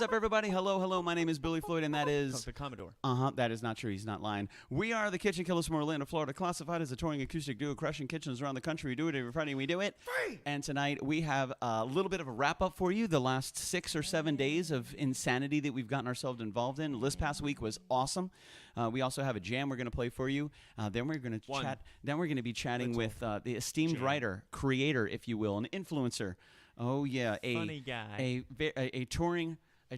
up, everybody? Hello, hello. My name is Billy Floyd, and that is... the Commodore. That is not true. He's not lying. We are the Kitchen Killaz from Orlando, Florida, classified as a touring acoustic duo, crushing kitchens around the country. We do it every Friday, and we do it free. And tonight, we have a little bit of a wrap-up for you. The last 6 or 7 days of insanity that we've gotten ourselves involved in. This past week was awesome. We also have a jam we're going to play for you. Then we're going to chat. Then we're going to be chatting with the esteemed writer, creator, if you will, an influencer. Oh yeah, funny guy. A touring. I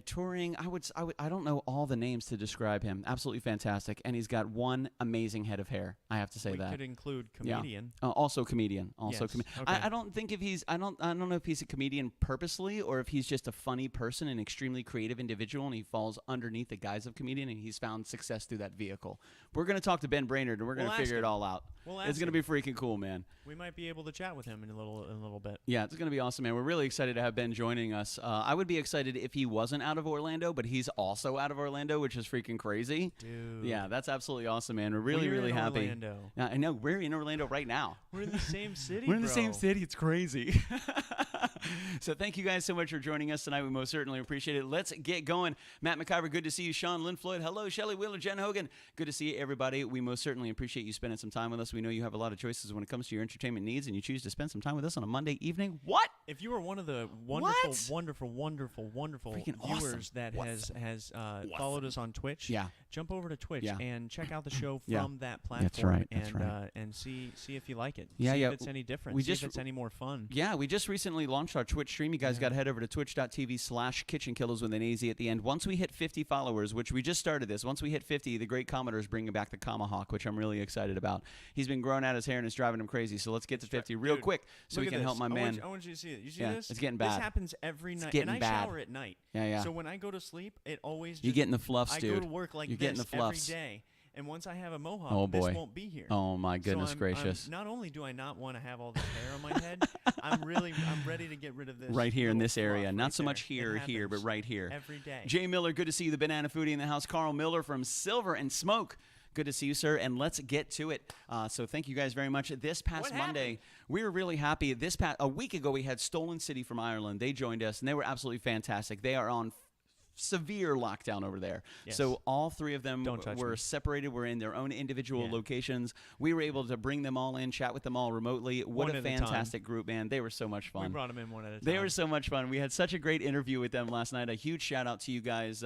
don't know all the names to describe him. Absolutely fantastic, and he's got one amazing head of hair. I have to say that. We could include comedian. Yeah. Also comedian. Also yes. comedian. Okay. I don't think if he's. I don't know if he's a comedian purposely or if he's just a funny person, an extremely creative individual, and he falls underneath the guise of comedian, and he's found success through that vehicle. We're gonna talk to Ben Brainard, and we're gonna figure it all out. It's gonna be freaking cool, man. We might be able to chat with him in a little bit. Yeah, it's gonna be awesome, man. We're really excited to have Ben joining us. I would be excited if he wasn't out of Orlando, but he's also out of Orlando, which is freaking crazy. Dude. Yeah, that's absolutely awesome, man. We're really happy. Orlando. I know. We're in Orlando right now. We're in the same city, We're in the same city. It's crazy. So thank you guys so much for joining us tonight. We most certainly appreciate it. Let's get going. Matt McIver, good to see you. Sean Lynn Floyd, hello. Shelley Wheeler, Jen Hogan, good to see you, everybody. We most certainly appreciate you spending some time with us. We know you have a lot of choices when it comes to your entertainment needs, and you choose to spend some time with us on a Monday evening. What? If you are one of the wonderful freaking viewers awesome. that has followed us on Twitch, jump over to Twitch and check out the show from that platform. That's right. And see if you like it. Yeah, see if it's any different. See if it's any more fun. Yeah, we just recently launched our Twitch stream. You guys got to head over to twitch.tv/KitchenKillaz with an AZ at the end. Once we hit 50 followers, which we just started this, once we hit 50, the great Commodore is bringing back the Tomahawk, which I'm really excited about. He's been growing out his hair and it's driving him crazy. So let's get to 50 real quick so we can help my man. I want you to see it. You see this? It's getting bad. This happens every night. Getting and I bad. shower at night. Yeah. So when I go to sleep, it always just, you're getting the fluffs, dude. I go to work like you're getting the fluffs every day. And once I have a mohawk, this won't be here. Oh my goodness gracious! Not only do I not want to have all this hair on my head, I'm ready to get rid of this right here in this area. Not so much here, but right here. Every day. Jay Miller, good to see you. The Banana Foodie in the house. Carl Miller from Silver and Smoke. Good to see you, sir, and let's get to it. So thank you guys very much. This past Monday, we were really happy. A week ago, we had Stolen City from Ireland. They joined us, and they were absolutely fantastic. They are on severe lockdown over there. Yes. So all three of them were separated. We're in their own individual locations. We were able to bring them all in, chat with them all remotely. What a fantastic group, man. They were so much fun. We brought them in one at a time. They were so much fun. We had such a great interview with them last night. A huge shout out to you guys.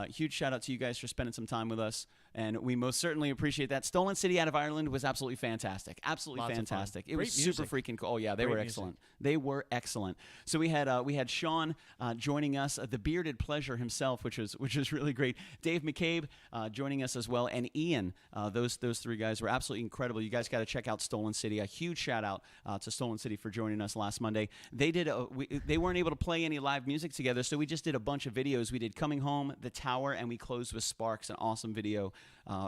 Huge shout out to you guys for spending some time with us, and we most certainly appreciate that. Stolen City out of Ireland was absolutely fantastic. Absolutely fantastic. It was super freaking cool. Oh yeah, they were excellent. They were excellent. So we had Sean joining us, the bearded pleasure himself, which was really great. Dave McCabe joining us as well, and Ian. Those three guys were absolutely incredible. You guys got to check out Stolen City. A huge shout out to Stolen City for joining us last Monday. They weren't able to play any live music together, so we just did a bunch of videos. We did Coming Home, The Tower, and we closed with Sparks, an awesome video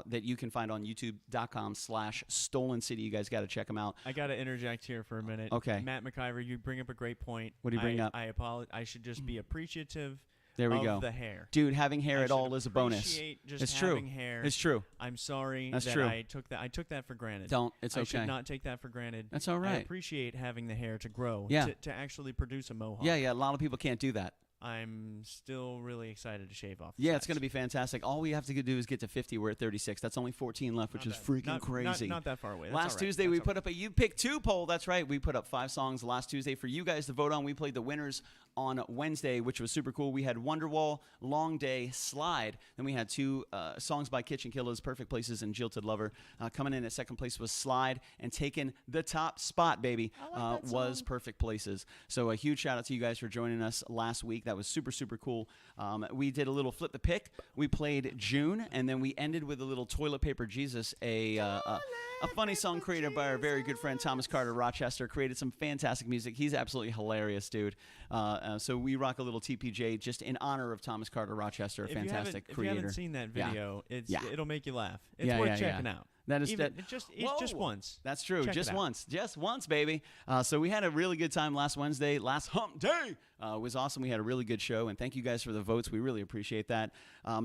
that you can find on youtube.com/Stolen City. You guys got to check them out. I got to interject here for a minute. Okay. Matt McIver, you bring up a great point. What do you bring up? I apologize. I should just be appreciative. There we go. The hair. Dude, having hair at all is a bonus. It's true. Hair. It's true. I'm sorry That's that true. I took that for granted. It's okay. I should not take that for granted. That's all right. I appreciate having the hair to grow, to actually produce a mohawk. Yeah, a lot of people can't do that. I'm still really excited to shave off. It's going to be fantastic. All we have to do is get to 50. We're at 36. That's only 14 left, which is freaking crazy. Not that far away. Last Tuesday, we put up a You Pick Two poll. That's right. We put up 5 songs last Tuesday for you guys to vote on. We played the winners on Wednesday, which was super cool. We had Wonderwall, Long Day, Slide. Then we had 2 songs by KitchenKillaz, Perfect Places and Jilted Lover. Coming in at second place was Slide, and taking the top spot, baby, was Perfect Places. So a huge shout out to you guys for joining us last week. That was super, super cool. We did a little Flip the Pick. We played June, and then we ended with a little Toilet Paper Jesus, a funny song created by our very good friend Thomas Carter Rochester. Created some fantastic music. He's absolutely hilarious, dude. So we rock a little TPJ just in honor of Thomas Carter Rochester, a fantastic creator. If you haven't seen that video, it'll make you laugh. It's worth checking out. That is just once. That's true. Check Just once, baby. So we had a really good time last Wednesday. Last hump day was awesome. We had a really good show, and thank you guys for the votes. We really appreciate that.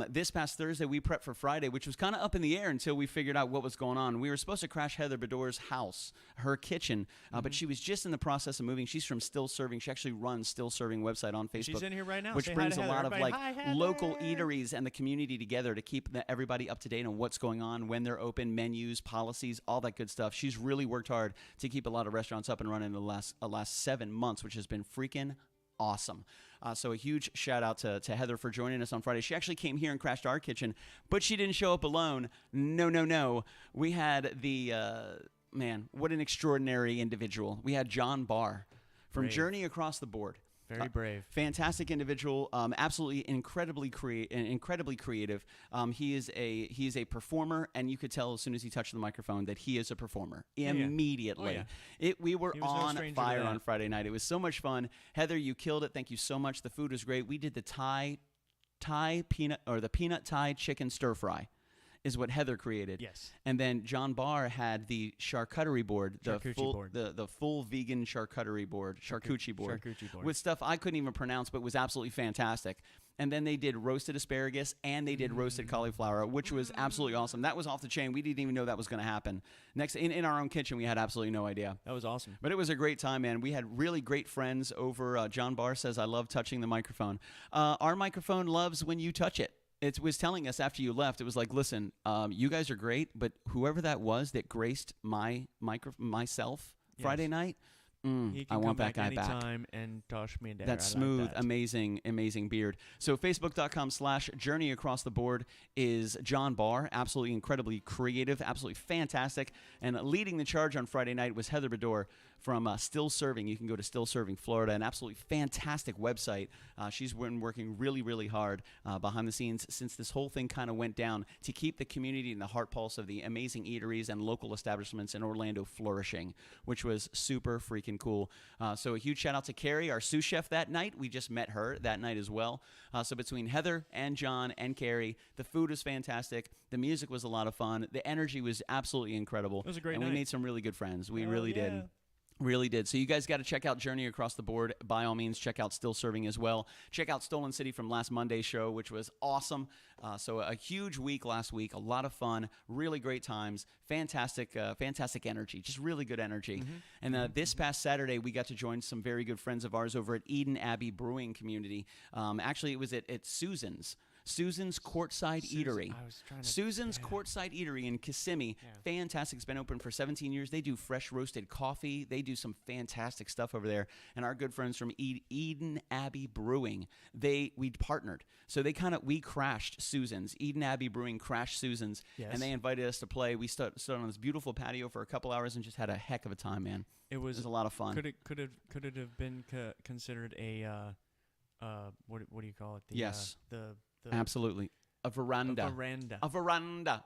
This past Thursday, we prepped for Friday, which was kind of up in the air until we figured out what was going on. We were supposed to crash Heather Bedore's house, her kitchen, but she was just in the process of moving. She's from Still Serving. She actually runs Still Serving website on Facebook. She's in here right now. Which Say brings hi to a lot Heather. of local eateries and the community together to keep everybody up to date on what's going on, when they're open, menus, policies, all that good stuff. She's really worked hard to keep a lot of restaurants up and running in the last 7 months, which has been freaking awesome. So a huge shout out to Heather for joining us on Friday. She actually came here and crashed our kitchen, but she didn't show up alone. No. We had the, man, what an extraordinary individual. We had John Barr from Journey Across the Board. Very brave. Fantastic individual. Absolutely incredibly creative. He is a performer, and you could tell as soon as he touched the microphone that he is a performer immediately. Oh, yeah. We were on fire on Friday night. It was so much fun. Heather, you killed it. Thank you so much. The food was great. We did the peanut Thai chicken stir fry. Is what Heather created. Yes. And then John Barr had the charcuterie board, the full vegan charcuterie board, charcuterie board, with stuff I couldn't even pronounce, but was absolutely fantastic. And then they did roasted asparagus and they did roasted cauliflower, which was absolutely awesome. That was off the chain. We didn't even know that was going to happen. Next, in our own kitchen, we had absolutely no idea. That was awesome. But it was a great time, man. We had really great friends over. John Barr says, I love touching the microphone. Our microphone loves when you touch it. It was telling us after you left, it was like, listen, you guys are great, but whoever that was that graced myself Friday night, I want that guy back. Anytime and toss me there. That smooth, amazing beard. So Facebook.com/Journey Across the Board is John Barr, absolutely incredibly creative, absolutely fantastic. And leading the charge on Friday night was Heather Bedore from Still Serving. You can go to Still Serving Florida, an absolutely fantastic website. She's been working really hard behind the scenes since this whole thing kind of went down to keep the community and the heart pulse of the amazing eateries and local establishments in Orlando flourishing, which was super freaking cool. So a huge shout out to Carrie, our sous chef that night. We just met her that night as well. So between Heather and John and Carrie, the food was fantastic. The music was a lot of fun. The energy was absolutely incredible. It was a great night. And we made some really good friends. We really did. Really did. So you guys got to check out Journey Across the Board. By all means, check out Still Serving as well. Check out Stolen City from last Monday's show, which was awesome. So a huge week last week, a lot of fun, really great times, fantastic energy, just really good energy. And this past Saturday, we got to join some very good friends of ours over at Eden Abbey Brewing Community. Actually, it was at Susan's Courtside Eatery. Susan's Courtside Eatery in Kissimmee. Yeah. Fantastic. It's been open for 17 years. They do fresh roasted coffee. They do some fantastic stuff over there. And our good friends from Eden Abbey Brewing, we partnered. So we crashed Susan's. Eden Abbey Brewing crashed Susan's. Yes. And they invited us to play. We stood on this beautiful patio for a couple hours and just had a heck of a time, man. It was a lot of fun. Could it have been considered a what do you call it? Yes. Absolutely. A veranda.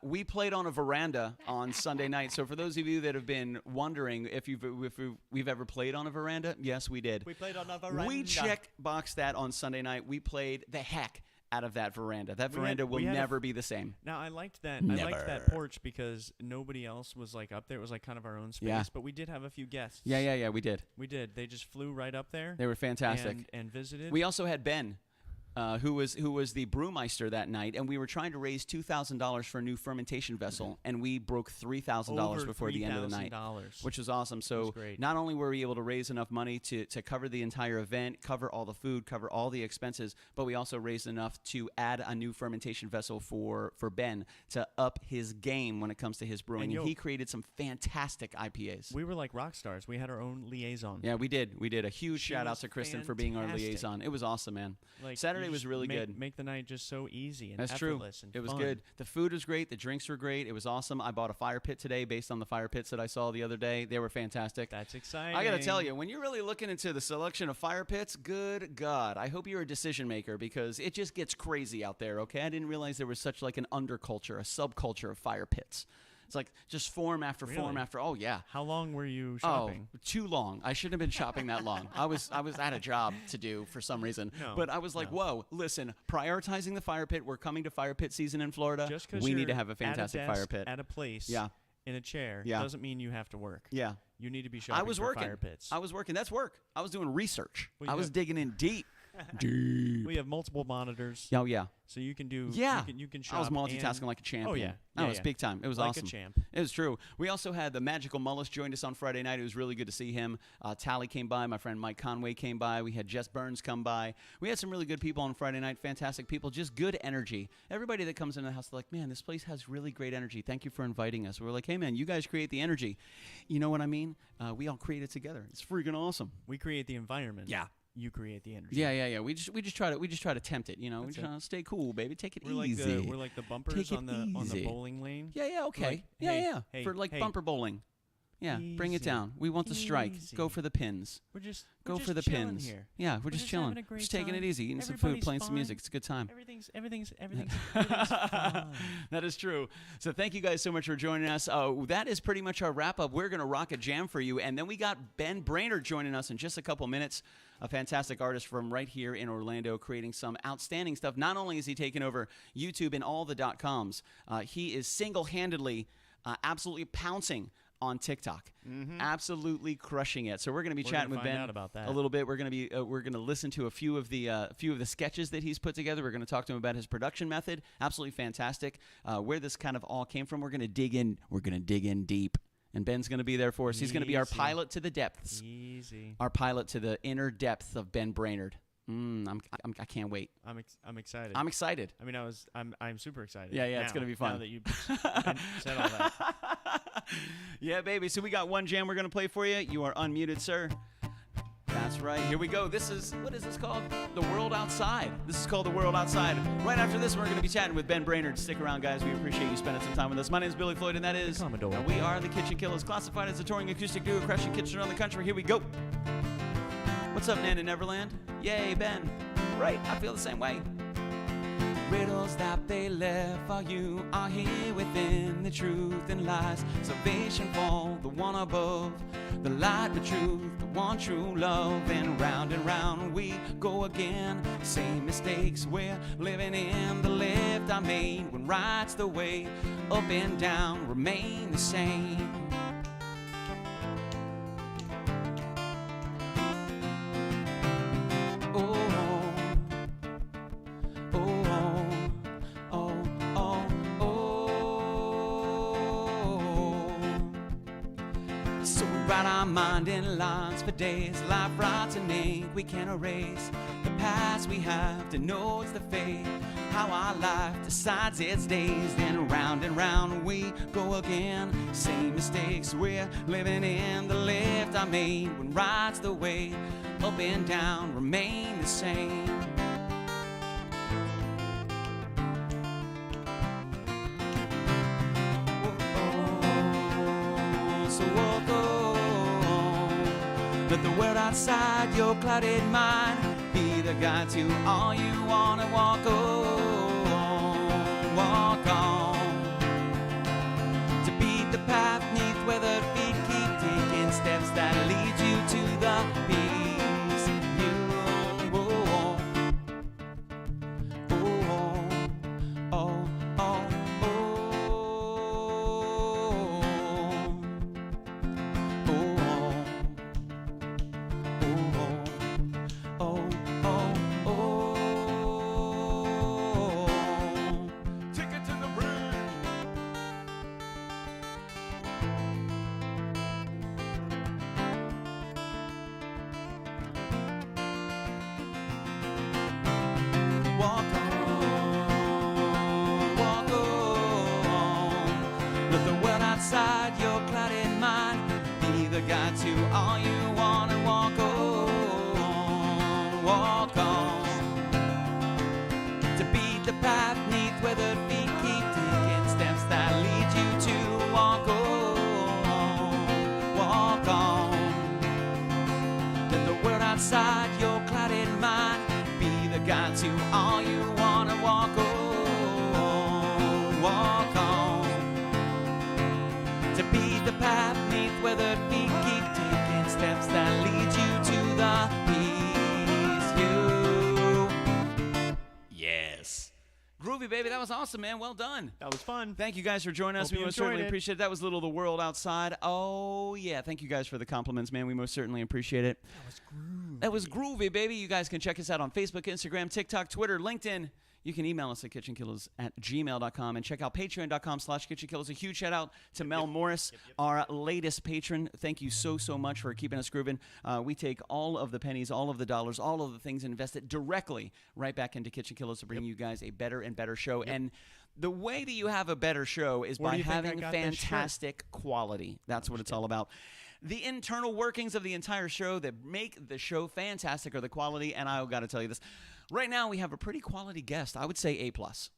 We played on a veranda on Sunday night. So for those of you that have been wondering if we've ever played on a veranda, yes, we did. We played on a veranda. We checkboxed that on Sunday night. We played the heck out of that veranda. That veranda will never be the same. Now, I liked that. Never. I liked that porch because nobody else was like up there. It was like kind of our own space. Yeah. But we did have a few guests. Yeah, we did. We did. They just flew right up there. They were fantastic. And visited. We also had Ben. Who was the brewmeister that night, and we were trying to raise $2,000 for a new fermentation vessel, and we broke $3,000 before the end of the night, which was awesome. So not only were we able to raise enough money to cover the entire event, cover all the food, cover all the expenses, but we also raised enough to add a new fermentation vessel for Ben to up his game when it comes to his brewing. And he created some fantastic IPAs. We were like rock stars. We had our own liaison. Yeah, we did. A huge shout out to Kristen for being our liaison. It was awesome, man. Saturday was really good. Make the night just so easy and effortless. That's true. And it was good. The food was great. The drinks were great. It was awesome. I bought a fire pit today based on the fire pits that I saw the other day. They were fantastic. That's exciting. I got to tell you, when you're really looking into the selection of fire pits, good God, I hope you're a decision maker because it just gets crazy out there, okay? I didn't realize there was such like an underculture, a subculture of fire pits. It's like just form after form after. Oh yeah. How long were you shopping? Oh, too long. I shouldn't have been shopping that long. I was at a job to do for some reason. But I was like, whoa, listen, prioritizing the fire pit. We're coming to fire pit season in Florida. Just 'cause we need to have a fantastic fire pit at a place. Yeah. in a chair Yeah. doesn't mean you have to work. Yeah. You need to be shopping I was for working. fire pits. I was working. That's work. I was doing research. Well, I was digging in deep. We have multiple monitors. Oh, yeah. So you can do. Yeah. You can shop. I was multitasking and, like a champion. Oh yeah. It was big time. It was like awesome. a champ. It was true. We also had the Magical Mullis joined us on Friday night. It was really good to see him. Tally came by. My friend Mike Conway came by. We had Jess Burns come by. We had some really good people on Friday night. Fantastic people. Just good energy. Everybody that comes into the house, they're like, man, this place has really great energy. Thank you for inviting us. We're like, hey, man, you guys create the energy. You know what I mean? We all create it together. It's freaking awesome. We create the environment. Yeah. You create the energy. Yeah. We just try to tempt it. You know, we just stay cool, baby. Take it easy. We're like the bumpers on the bowling lane. Yeah. Okay. Like, yeah. hey, For like hey. bumper bowling. Yeah, bring it Easy. down. We want the strike. Easy. Go for the pins. We're just Go just for the chilling pins. Here. Yeah, we're just chilling. having a great Just taking it time. easy, eating some food, Everybody's playing some fine. music. It's a good time. Everything's fine. That is true. So thank you guys so much for joining us. That is pretty much our wrap up. We're going to rock a jam for you. And then we got Ben Brainard joining us in just a couple minutes, a fantastic artist from right here in Orlando, creating some outstanding stuff. Not only is he taking over YouTube and all the .coms, he is single-handedly absolutely pouncing on TikTok, absolutely crushing it. So we're going to be chatting with Ben about that. a little bit. We're going to listen to a few of the sketches that he's put together. We're going to talk to him about his production method. Absolutely fantastic. Where this kind of all came from. We're going to dig in. We're going to dig in deep. And Ben's going to be there for us. He's going to be our pilot to the depths. Easy. Our pilot to the inner depths of Ben Brainard. I can't wait. I'm excited. I'm excited. I mean, I'm super excited. Yeah, it's gonna be fun. Now that you said all that. Yeah, baby. So we got one jam we're gonna play for you. You are unmuted, sir. That's right. Here we go. What is this called? The World Outside. This is called The World Outside. Right after this, we're going to be chatting with Ben Brainard. Stick around, guys. We appreciate you spending some time with us. My name is Billy Floyd, and that is... Commodore. And we are the KitchenKillaz, classified as a touring acoustic duo crashing kitchen around the country. Here we go. What's up, Nana Neverland? Yay, Ben. Right. I feel the same way. Riddles that they left for you are here within the truth and lies. Salvation for the one above, the light, the truth, the one true love. And round we go again. Same mistakes we're living in. The lift I made when right's the way. Up and down remain the same. Mind in lines for days, life rots and ink we can't erase. The past we have to know it's the fate, how our life decides its days. Then round and round we go again. Same mistakes we're living in. The lift I made when right's the way. Up and down remain the same. So walk on. Let the world outside your clouded mind be the guide to all you wanna walk on, walk on. To beat the path neath weathered feet, keep taking steps that lead you to the peace you want. Outside your clouded mind, be the guide to all you wanna walk on, walk on. To beat the path neath weathered feet, keep taking steps that lead you to walk on, walk on. Let the world outside your clouded mind be the guide to all you wanna walk on, walk on. To beat the path neath weathered feet, keep taking steps that lead you to the peace you. Yes. Groovy, baby. That was awesome, man. Well done. That was fun. Thank you guys for joining us. Hope We most certainly appreciate it. That was Little the World Outside. Oh, yeah. Thank you guys for the compliments, man. We most certainly appreciate it. That was groovy, baby. You guys can check us out on Facebook, Instagram, TikTok, Twitter, LinkedIn. You can email us at kitchenkillaz@gmail.com and check out patreon.com/kitchenkillaz. A huge shout out to Mel Morris, our latest patron. Thank you so much for keeping us grooving. We take all of the pennies, all of the dollars, all of the things and invest it directly right back into Kitchen Killaz to bring you guys a better and better show. And the way that you have a better show is by having fantastic quality. That's what it's all about. The internal workings of the entire show that make the show fantastic are the quality, and I've got to tell you this. Right now, we have a pretty quality guest. I would say A+.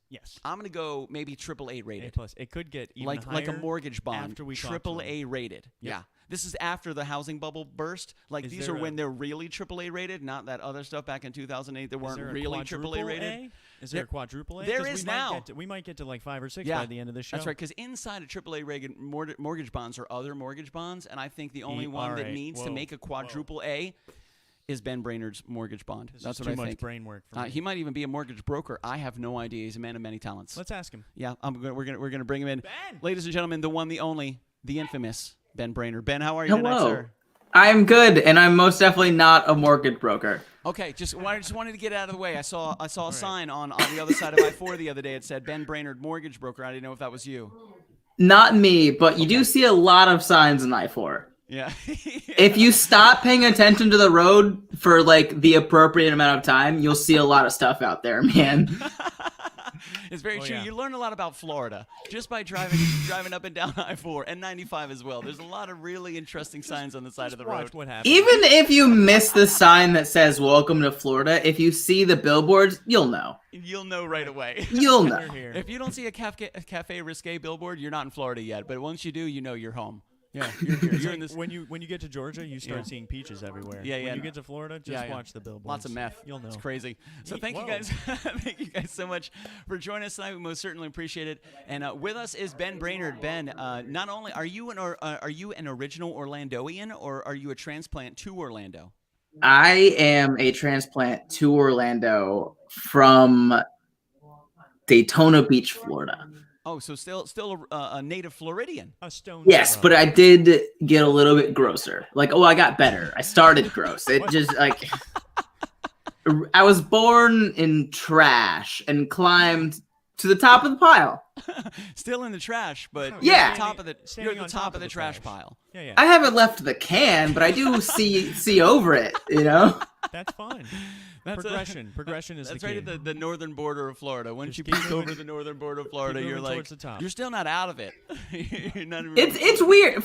Yes. I'm going to go maybe AAA rated. A+. It could get even higher. Like a mortgage bond. After we AAA rated. Yep. Yeah. This is after the housing bubble burst. Like, these are when they're really AAA rated, not that other stuff back in 2008 that weren't really AAA rated. Is there a quadruple A? There is now. We might get to like 5 or 6 by the end of the show. That's right, because inside of AAA rated mortgage bonds are other mortgage bonds, and I think the only one that needs to make a quadruple A is Ben Brainard's mortgage bond. That's what I think. Too much brain work for me. He might even be a mortgage broker. I have no idea. He's a man of many talents. Let's ask him. Yeah, we're gonna bring him in. Ben! Ladies and gentlemen, the one, the only, the infamous Ben Brainard. Ben, how are you tonight, sir? I'm good, and I'm most definitely not a mortgage broker. Okay, just wanted to get it out of the way. I saw a sign on the other side of I-4 the other day. It said Ben Brainard, mortgage broker. I didn't know if that was you. Not me, but you do see a lot of signs in I-4. Yeah. If you stop paying attention to the road for like the appropriate amount of time, you'll see a lot of stuff out there, man. It's very true. Yeah. You learn a lot about Florida just by driving up and down I-4 and 95 as well. There's a lot of really interesting signs on the side of the road. What happens. Even if you miss the sign that says "Welcome to Florida," if you see the billboards, you'll know. You'll know right away. You'll know. If you don't see a Cafe Risque billboard, you're not in Florida yet. But once you do, you know you're home. Yeah, you're here. You're in this. When you get to Georgia, you start seeing peaches everywhere. Yeah, yeah. When you get to Florida, just watch the billboards. Lots of meth. You'll know. It's crazy. So thank you guys. Thank you guys so much for joining us tonight. We most certainly appreciate it. And with us is Ben Brainard. Ben, not only are you an original Orlandoian, or are you a transplant to Orlando? I am a transplant to Orlando from Daytona Beach, Florida. Oh, so still a native Floridian. A stone. Yes, but I did get a little bit grosser. Like, I got better. I started gross. It just like I was born in trash and climbed to the top of the pile. Still in the trash, but yeah, you're at the top of the trash pile. Yeah. I haven't left the can, but I do see over it. You know. That's fine. Progression is the key. That's right at the northern border of Florida. Once you peek over the northern border of Florida, you're like, you're still not out of it. It's weird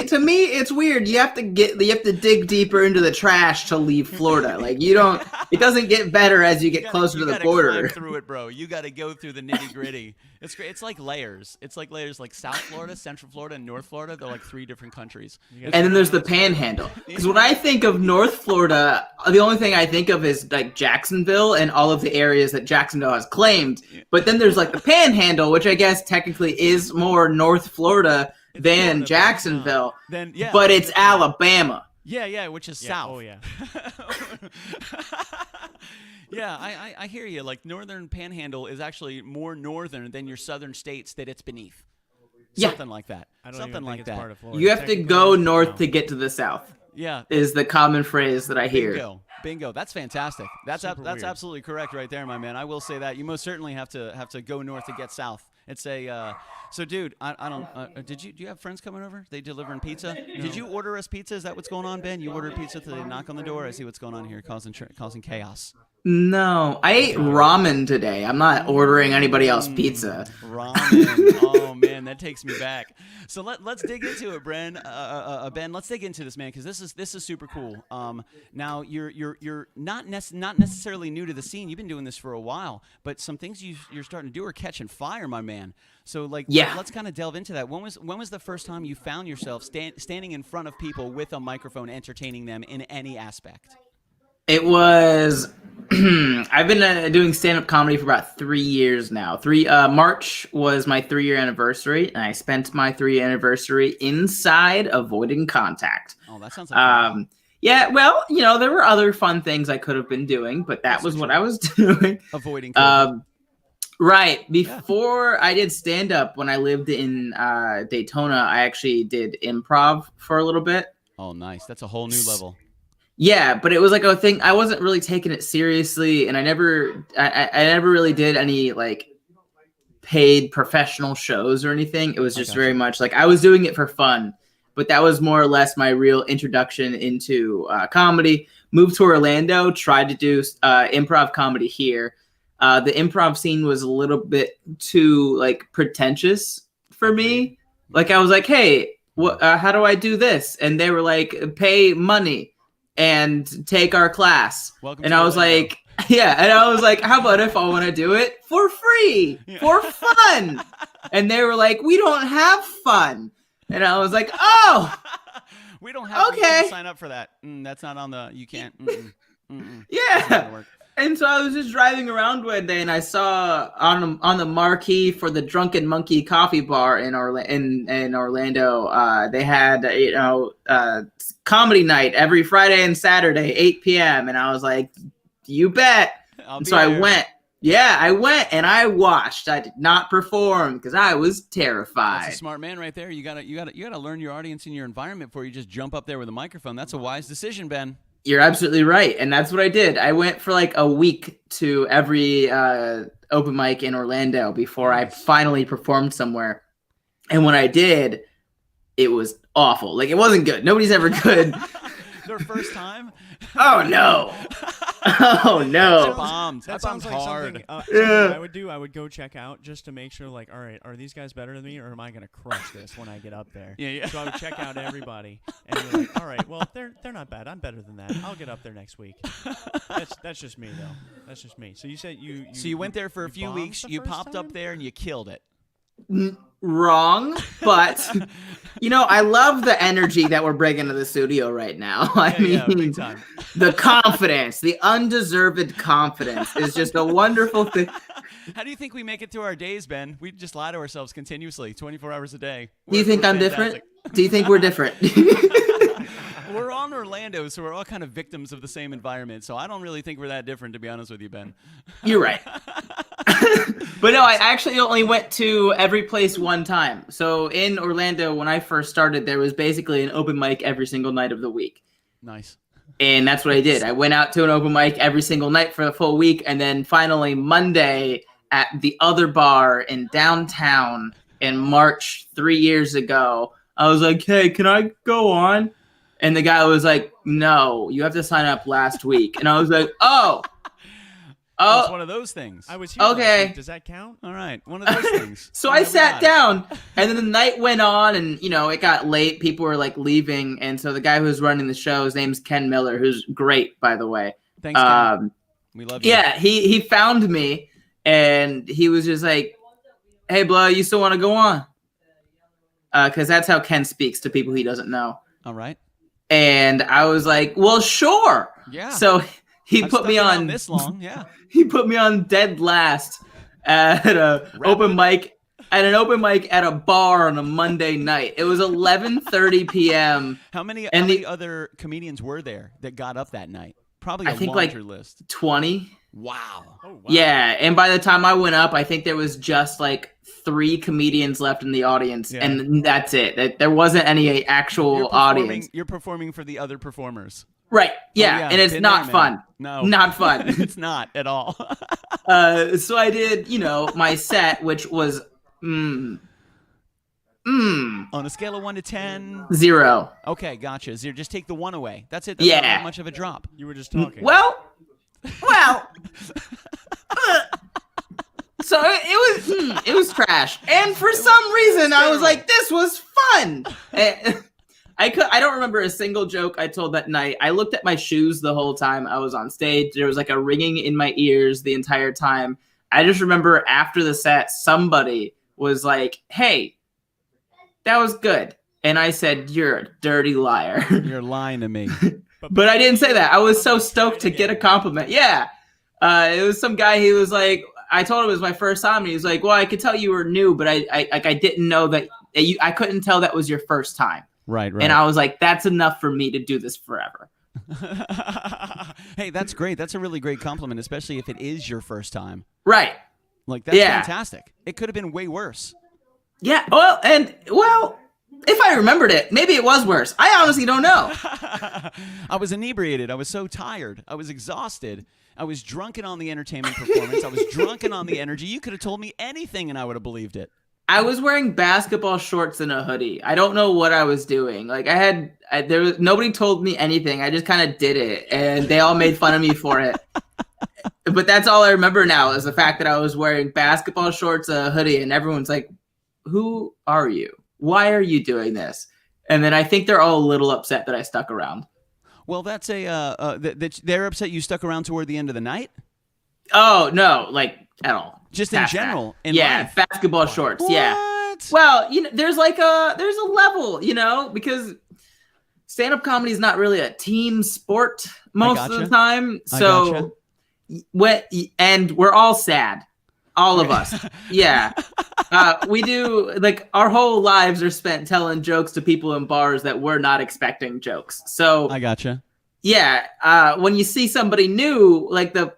to me. It's weird. You have to dig deeper into the trash to leave Florida. Like you don't. It doesn't get better as you get closer to the border. Climb through it, bro. You got to go through the nitty gritty. It's great. It's like layers. It's like layers, like South Florida, Central Florida, and North Florida. They're like 3 different countries. And then there's the Panhandle. Because when I think of North Florida, the only thing I think of is like Jacksonville and all of the areas that Jacksonville has claimed. But then there's like the Panhandle, which I guess technically is more North Florida than Jacksonville. But it's Alabama. Yeah, which is south. Oh, yeah. Yeah, I hear you. Like, northern Panhandle is actually more northern than your southern states that it's beneath. Something like that. Something like that. Part of Florida. You have to go north to get to the south. Yeah. Is the common phrase that I hear. Bingo. That's fantastic. That's absolutely correct right there, my man. I will say that. You most certainly have to go north to get south. It's a so, dude. I don't. Do you have friends coming over? They delivering pizza? No. Did you order us pizza? Is that what's going on, Ben? You ordered pizza till they knock on the door. I see what's going on here, causing chaos. No, I ate ramen today. I'm not ordering anybody else pizza. Ramen. Oh man, that takes me back. So let's dig into it, Ben. Let's dig into this, man, because this is super cool. Now you're not necessarily new to the scene. You've been doing this for a while, but some things you're starting to do are catching fire, my man. So let's kind of delve into that. When was the first time you found yourself standing in front of people with a microphone, entertaining them in any aspect? It was. I've been doing stand-up comedy for about 3 years now. March was my 3-year anniversary, and I spent my 3-year anniversary inside avoiding contact. Oh, that sounds like fun. Yeah, well, there were other fun things I could have been doing, but that was what I was doing. Avoiding contact. Right. Before I did stand-up, when I lived in Daytona, I actually did improv for a little bit. Oh, nice. That's a whole new level. Yeah, but it was like a thing. I wasn't really taking it seriously, and I never really did any like paid professional shows or anything. It was just very much like I was doing it for fun, but that was more or less my real introduction into comedy. Moved to Orlando, tried to do improv comedy here. The improv scene was a little bit too like pretentious for me. Like I was like, hey, how do I do this? And they were like, pay money and take our class. Welcome and to I was Orlando. like, yeah. And I was like, how about if I want to do it for free, for fun? And they were like, we don't have fun. And I was like, oh, we don't have okay. to sign up for that. That's not on the, you can't. Yeah. And so I was just driving around one day, and I saw on the marquee for the Drunken Monkey Coffee Bar in Orlando, they had comedy night every Friday and Saturday, 8 p.m. And I was like, you bet. So I went. Yeah, I went and I watched. I did not perform because I was terrified. That's a smart man right there. You gotta learn your audience and your environment before you just jump up there with a microphone. That's a wise decision, Ben. You're absolutely right. And that's what I did. I went for like a week to every open mic in Orlando before I finally performed somewhere. And when I did, it was awful. Like, it wasn't good. Nobody's ever good. Their first time? Oh, no. Oh, no. That sounds like hard. Something I would do. I would go check out just to make sure, like, all right, are these guys better than me, or am I going to crush this when I get up there? Yeah. So I would check out everybody, and be like, all right, well, they're not bad. I'm better than that. I'll get up there next week. That's just me, though. That's just me. So you said you went there for a few weeks. You popped up there and you killed it. Wrong, but I love the energy that we're bringing to the studio right now. I mean, big time. The confidence, the undeserved confidence is just a wonderful thing. How do you think we make it through our days, Ben? We just lie to ourselves continuously, 24 hours a day. Do you think I'm different? Do you think we're different? We're on Orlando, so we're all kind of victims of the same environment. So I don't really think we're that different, to be honest with you, Ben. You're right. But no, I actually only went to every place one time. So in Orlando, when I first started, there was basically an open mic every single night of the week. Nice. And that's what I did. I went out to an open mic every single night for the full week. And then finally Monday at the other bar in downtown in March 3 years ago, I was like, hey, can I go on? And the guy was like, no, you have to sign up last week. And I was like, oh. It's one of those things. I was here. Okay. Does that count? All right. One of those things. So I sat down, and then the night went on, and, it got late. People were, like, leaving. And so the guy who was running the show, his name's Ken Miller, who's great, by the way. Thanks, Ken. We love you. Yeah, he found me, and he was just like, hey, Blah, you still want to go on? Because that's how Ken speaks to people he doesn't know. All right. And I was like, well, sure. Yeah. So he I've put me on this long. Yeah. He put me on dead last at an open mic at a bar on a Monday night. It was 11:30 p.m. How many other comedians were there that got up that night? Probably a larger list. 20. Wow. Oh, wow. Yeah, and by the time I went up, I think there was just like 3 comedians left in the audience, and that's it. There wasn't any actual audience. You're performing for the other performers. Right. Yeah, and it's not fun. No. Not fun. It's not at all. So I did, my set, which was on a scale of 1 to 10. 0. Okay, gotcha. 0. Just take the 1 away. That's it. That's not that much of a drop. You were just talking. Well. So it was trash, and for some reason I was like, this was fun. I don't remember a single joke I told that night. I looked at my shoes the whole time I was on stage. There was like a ringing in my ears the entire time. I just remember after the set, somebody was like, hey, that was good. And I said, you're a dirty liar. You're lying to me. But I didn't say that. I was so stoked to get a compliment. Yeah. It was some guy, he was like, I told him it was my first time, and he was like, well, I could tell you were new, but I didn't know that I couldn't tell that was your first time. Right. And I was like, that's enough for me to do this forever. Hey, that's great. That's a really great compliment, especially if it is your first time. Right. Like, that's Yeah. fantastic. It could have been way worse. Yeah. Well, if I remembered it, maybe it was worse. I honestly don't know. I was inebriated. I was so tired. I was exhausted. I was drunken on the entertainment performance. I was drunken on the energy. You could have told me anything and I would have believed it. I was wearing basketball shorts and a hoodie. I don't know what I was doing. Like nobody told me anything. I just kind of did it, and they all made fun of me for it. But that's all I remember now is the fact that I was wearing basketball shorts, a hoodie, and everyone's like, "Who are you? Why are you doing this?" And then I think they're all a little upset that I stuck around. Well, that's they're upset you stuck around toward the end of the night? Oh, no, like at all. Just in Past general, that. in Yeah, life. basketball shorts. Yeah. What? Well, there's a level, because stand-up comedy is not really a team sport most of the time. So and we're all sad. All of us. Yeah. We do, like, our whole lives are spent telling jokes to people in bars that we're not expecting jokes. So I gotcha. Yeah. When you see somebody new, like the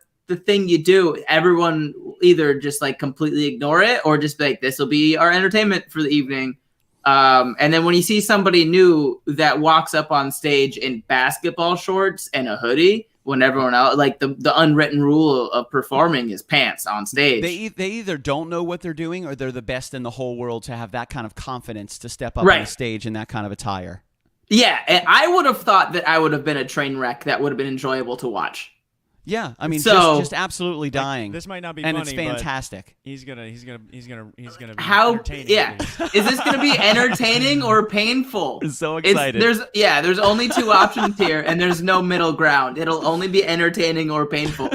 thing you do, everyone either just like completely ignore it or just be like, this will be our entertainment for the evening. And then when you see somebody new that walks up on stage in basketball shorts and a hoodie, when everyone else, like the unwritten rule of performing is pants on stage. They either don't know what they're doing or they're the best in the whole world to have that kind of confidence to step up on a stage in that kind of attire. Yeah, and I would have thought that I would have been a train wreck that would have been enjoyable to watch. Yeah, I mean, so, just absolutely dying. This might not be and funny, it's fantastic. But he's gonna be how? entertaining. Yeah, is this gonna be entertaining or painful? I'm so excited. There's only two options here, and there's no middle ground. It'll only be entertaining or painful.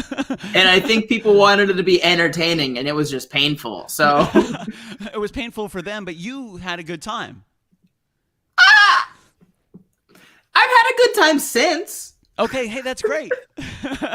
And I think people wanted it to be entertaining, and it was just painful. So it was painful for them, but you had a good time. I've had a good time since. Okay, hey, that's great. Let's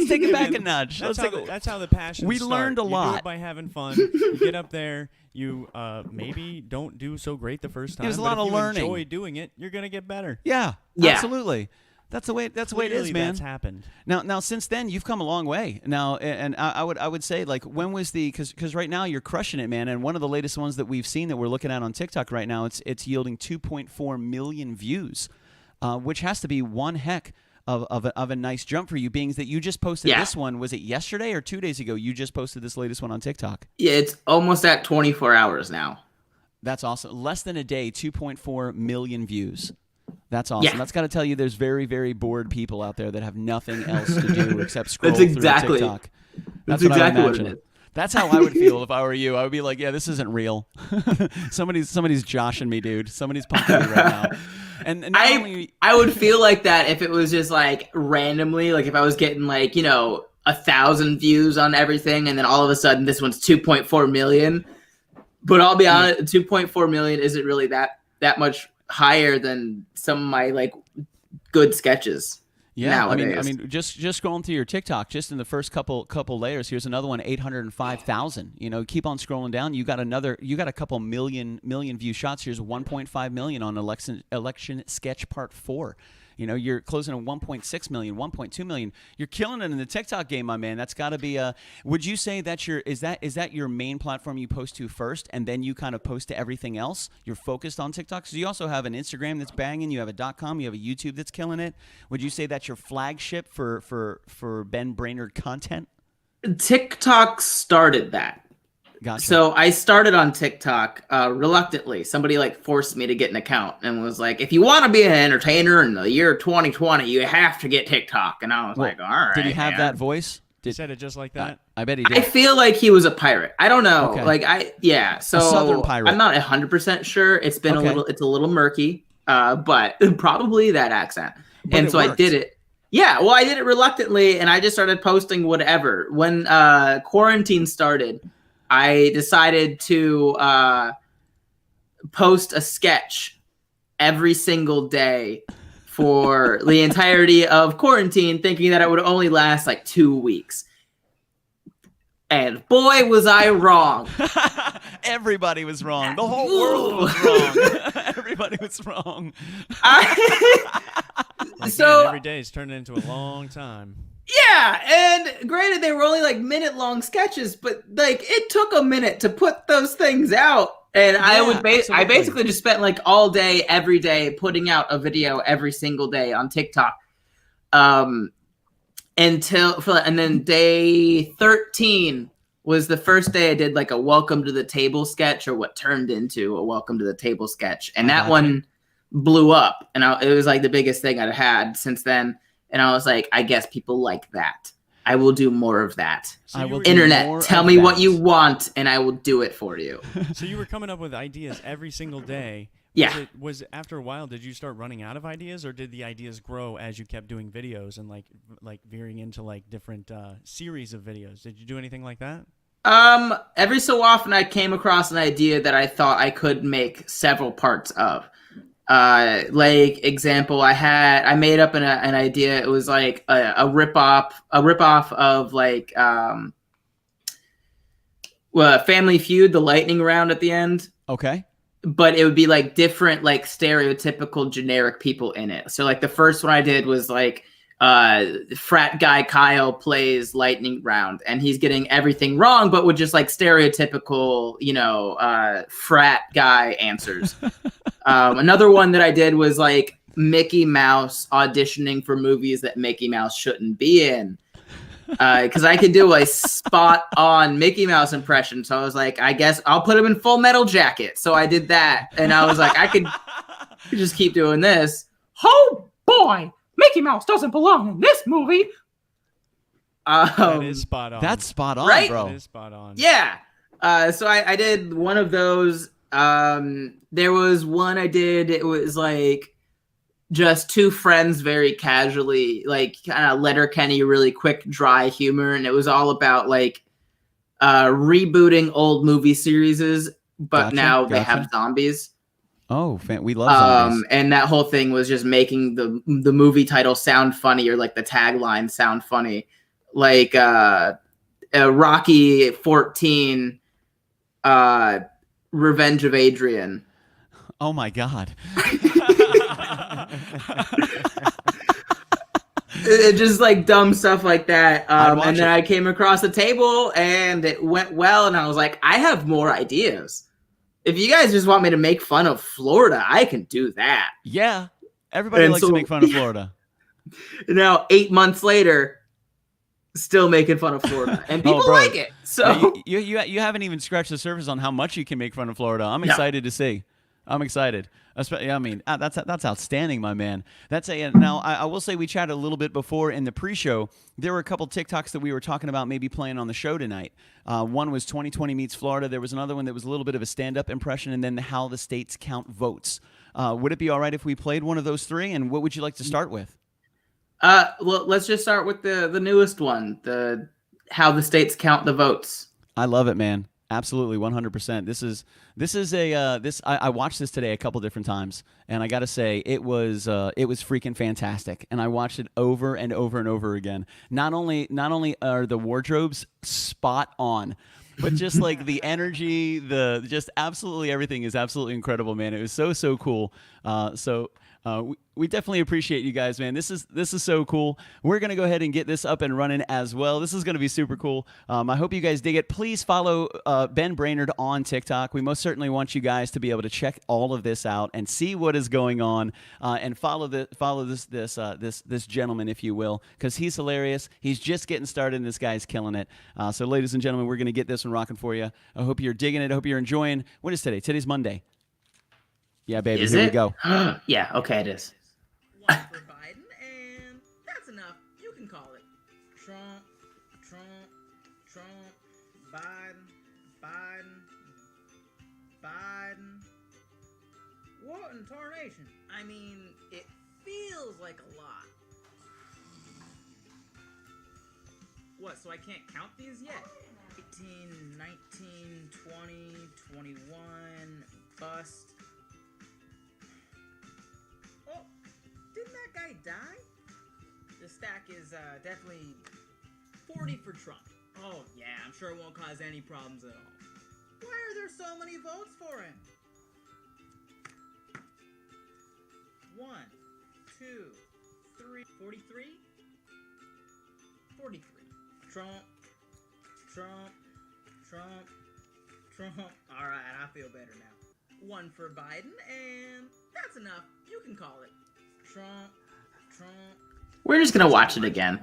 take it back a nudge. That's how the passion We start. learned a You lot. do it by having fun. You get up there. You maybe don't do so great the first time. There's a but lot if of you learning. enjoy doing it, you're gonna get better. Yeah, Yeah. absolutely. That's the way it is, man. That's happened. Now, since then, you've come a long way. Now, and I would say, like, when was because right now you're crushing it, man. And one of the latest ones that we've seen that we're looking at on TikTok right now, it's yielding 2.4 million views, which has to be one heck of a nice jump for you. Being that you just posted this one, was it yesterday or 2 days ago? You just posted this latest one on TikTok. Yeah, it's almost at 24 hours now. That's awesome. Less than a day, 2.4 million views. That's awesome. Yeah. That's got to tell you there's very, very bored people out there that have nothing else to do except scroll That's exactly, through TikTok. That's what exactly I would what it imagine. is. That's how I would feel if I were you. I would be like, yeah, this isn't real. somebody's joshing me, dude. Somebody's punking me right now. And I would feel like that if it was just like randomly, like if I was getting like, 1,000 views on everything, and then all of a sudden this one's 2.4 million. But I'll be honest, 2.4 million isn't really that much higher than some of my like good sketches. Yeah, nowadays. I mean, just scrolling through your TikTok, just in the first couple layers. Here's another one, 805,000. Keep on scrolling down. You got a couple million view shots. Here's 1.5 million on election sketch part 4. You're closing on 1.6 million, 1.2 million. You're killing it in the TikTok game, my man. That's got to be would you say that's is that your main platform you post to first, and then you kind of post to everything else? You're focused on TikTok? So you also have an Instagram that's banging. You have a .com. You have a YouTube that's killing it. Would you say that's your flagship for Ben Brainard content? TikTok started that. Gotcha. So I started on TikTok reluctantly. Somebody forced me to get an account and was like, if you want to be an entertainer in the year 2020, you have to get TikTok. And I was like, all right. Did he have that voice? He said it just like that? I bet he did. I feel like he was a pirate. I don't know. Okay. So a Southern pirate. I'm not 100% sure. It's been it's a little murky, but probably that accent. But and so worked. I did it. Yeah, well, I did it reluctantly, and I just started posting whatever. When quarantine started, I decided to post a sketch every single day for the entirety of quarantine, thinking that it would only last 2 weeks. And boy, was I wrong. Everybody was wrong. The whole world was wrong. Everybody was wrong. Man, every day is turning into a long time. Yeah, and granted, they were only like minute-long sketches, but like it took a minute to put those things out. And I Yeah, would, I absolutely. basically just spent like all day, every day, putting out a video every single day on TikTok. And then day 13 was the first day I did like a welcome to the table sketch, or what turned into a welcome to the table sketch, and that one blew up, and it was like the biggest thing I'd had since then. And I was like, I guess people like that. I will do more of that. So I will Internet, tell me what you want, and I will do it for you. So you were coming up with ideas every single day. Yeah. Was after a while, did you start running out of ideas, or did the ideas grow as you kept doing videos and like veering into like different series of videos? Did you do anything like that? Every so often I came across an idea that I thought I could make several parts of. Like example, I made up an idea. It was like a ripoff of like Family Feud, the lightning round at the end. Okay. But it would be like different, like stereotypical generic people in it. So like the first one I did was like frat guy Kyle plays lightning round, and he's getting everything wrong, but with just like stereotypical, frat guy answers. Another one that I did was like Mickey Mouse auditioning for movies that Mickey Mouse shouldn't be in. Because I could do a spot on Mickey Mouse impression. So I was like, I guess I'll put him in Full Metal Jacket. So I did that. And I was like, I could just keep doing this. Oh boy, Mickey Mouse doesn't belong in this movie. That is spot on. That's spot on, right? bro. That is spot on. Yeah. So I did one of those. There was one I did. It was like just two friends very casually, like kind of Letterkenny, really quick, dry humor. And it was all about like rebooting old movie series, but now they have zombies. Oh, we love zombies. And that whole thing was just making the movie title sound funny, or like the tagline sound funny. Like Rocky 14, Revenge of Adrian. Oh my God. It just like dumb stuff like that. And then it. I came across the table and it went well, and I was like, I have more ideas. If you guys just want me to make fun of Florida, I can do that. Yeah. Everybody likes to make fun of Florida. Now, 8 months later, still making fun of Florida, and people like it. So you haven't even scratched the surface on how much you can make fun of Florida. I'm excited to see. I'm excited. I mean, that's outstanding, my man. Now I will say we chatted a little bit before in the pre-show. There were a couple TikToks that we were talking about maybe playing on the show tonight. One was 2020 meets Florida. There was another one that was a little bit of a stand-up impression, and then how the states count votes. Would it be all right if we played one of those three? And what would you like to start with? Well, let's just start with the newest one, the how the states count the votes. I love it, man. Absolutely, 100%. I watched this today a couple different times, and I got to say it was freaking fantastic. And I watched it over and over and over again. Not only are the wardrobes spot on, but just like the energy, just absolutely everything is absolutely incredible, man. It was so cool. We definitely appreciate you guys, man. This is so cool. We're going to go ahead and get this up and running as well. This is going to be super cool. I hope you guys dig it. Please follow Ben Brainard on TikTok. We most certainly want you guys to be able to check all of this out and see what is going on, and follow this gentleman, if you will, because he's hilarious. He's just getting started, and this guy's killing it. So, ladies and gentlemen, we're going to get this one rocking for you. I hope you're digging it. I hope you're enjoying. What is today? Today's Monday. Yeah, baby. Here we go. Yeah, okay, it is. One for Biden, and that's enough. You can call it. Trump, Biden. What in tarnation? I mean, it feels like a lot. What, so I can't count these yet? 18, 19, 20, 21, bust. Oh, didn't that guy die? The stack is definitely 40 for Trump. Oh yeah, I'm sure it won't cause any problems at all. Why are there so many votes for him? 1, 2, 3, 43? 43. Trump, Trump, Trump, Trump. All right, I feel better now. 1 for Biden, and that's enough. You can call it. Trump, Trump. We're just gonna watch it again.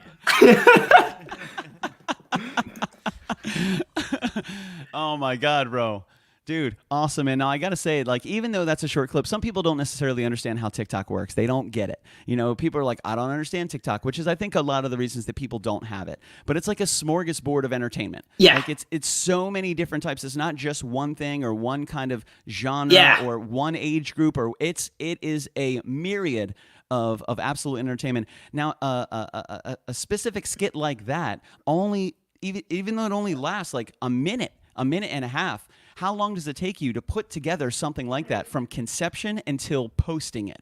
Oh my God, bro. Dude, awesome. And now I got to say, like, even though that's a short clip, some people don't necessarily understand how TikTok works. They don't get it. You know, people are like, I don't understand TikTok, which is, I think, a lot of the reasons that people don't have it. But it's like a smorgasbord of entertainment. Yeah. Like, it's so many different types. It's not just one thing or one kind of genre or one age group. Or it is a myriad of absolute entertainment. Now, a specific skit like that, even though it only lasts like a minute and a half, how long does it take you to put together something like that from conception until posting it?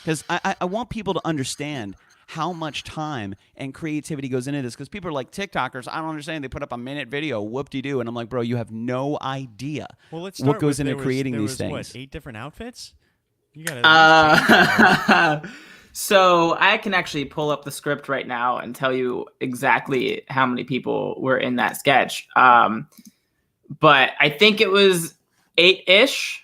Because I want people to understand how much time and creativity goes into this, because people are like, TikTokers, I don't understand. They put up a minute video, whoop-de-doo. And I'm like, bro, you have no idea what goes into creating these things. What, 8 different outfits? You gotta So I can actually pull up the script right now and tell you exactly how many people were in that sketch. But I think it was 8-ish.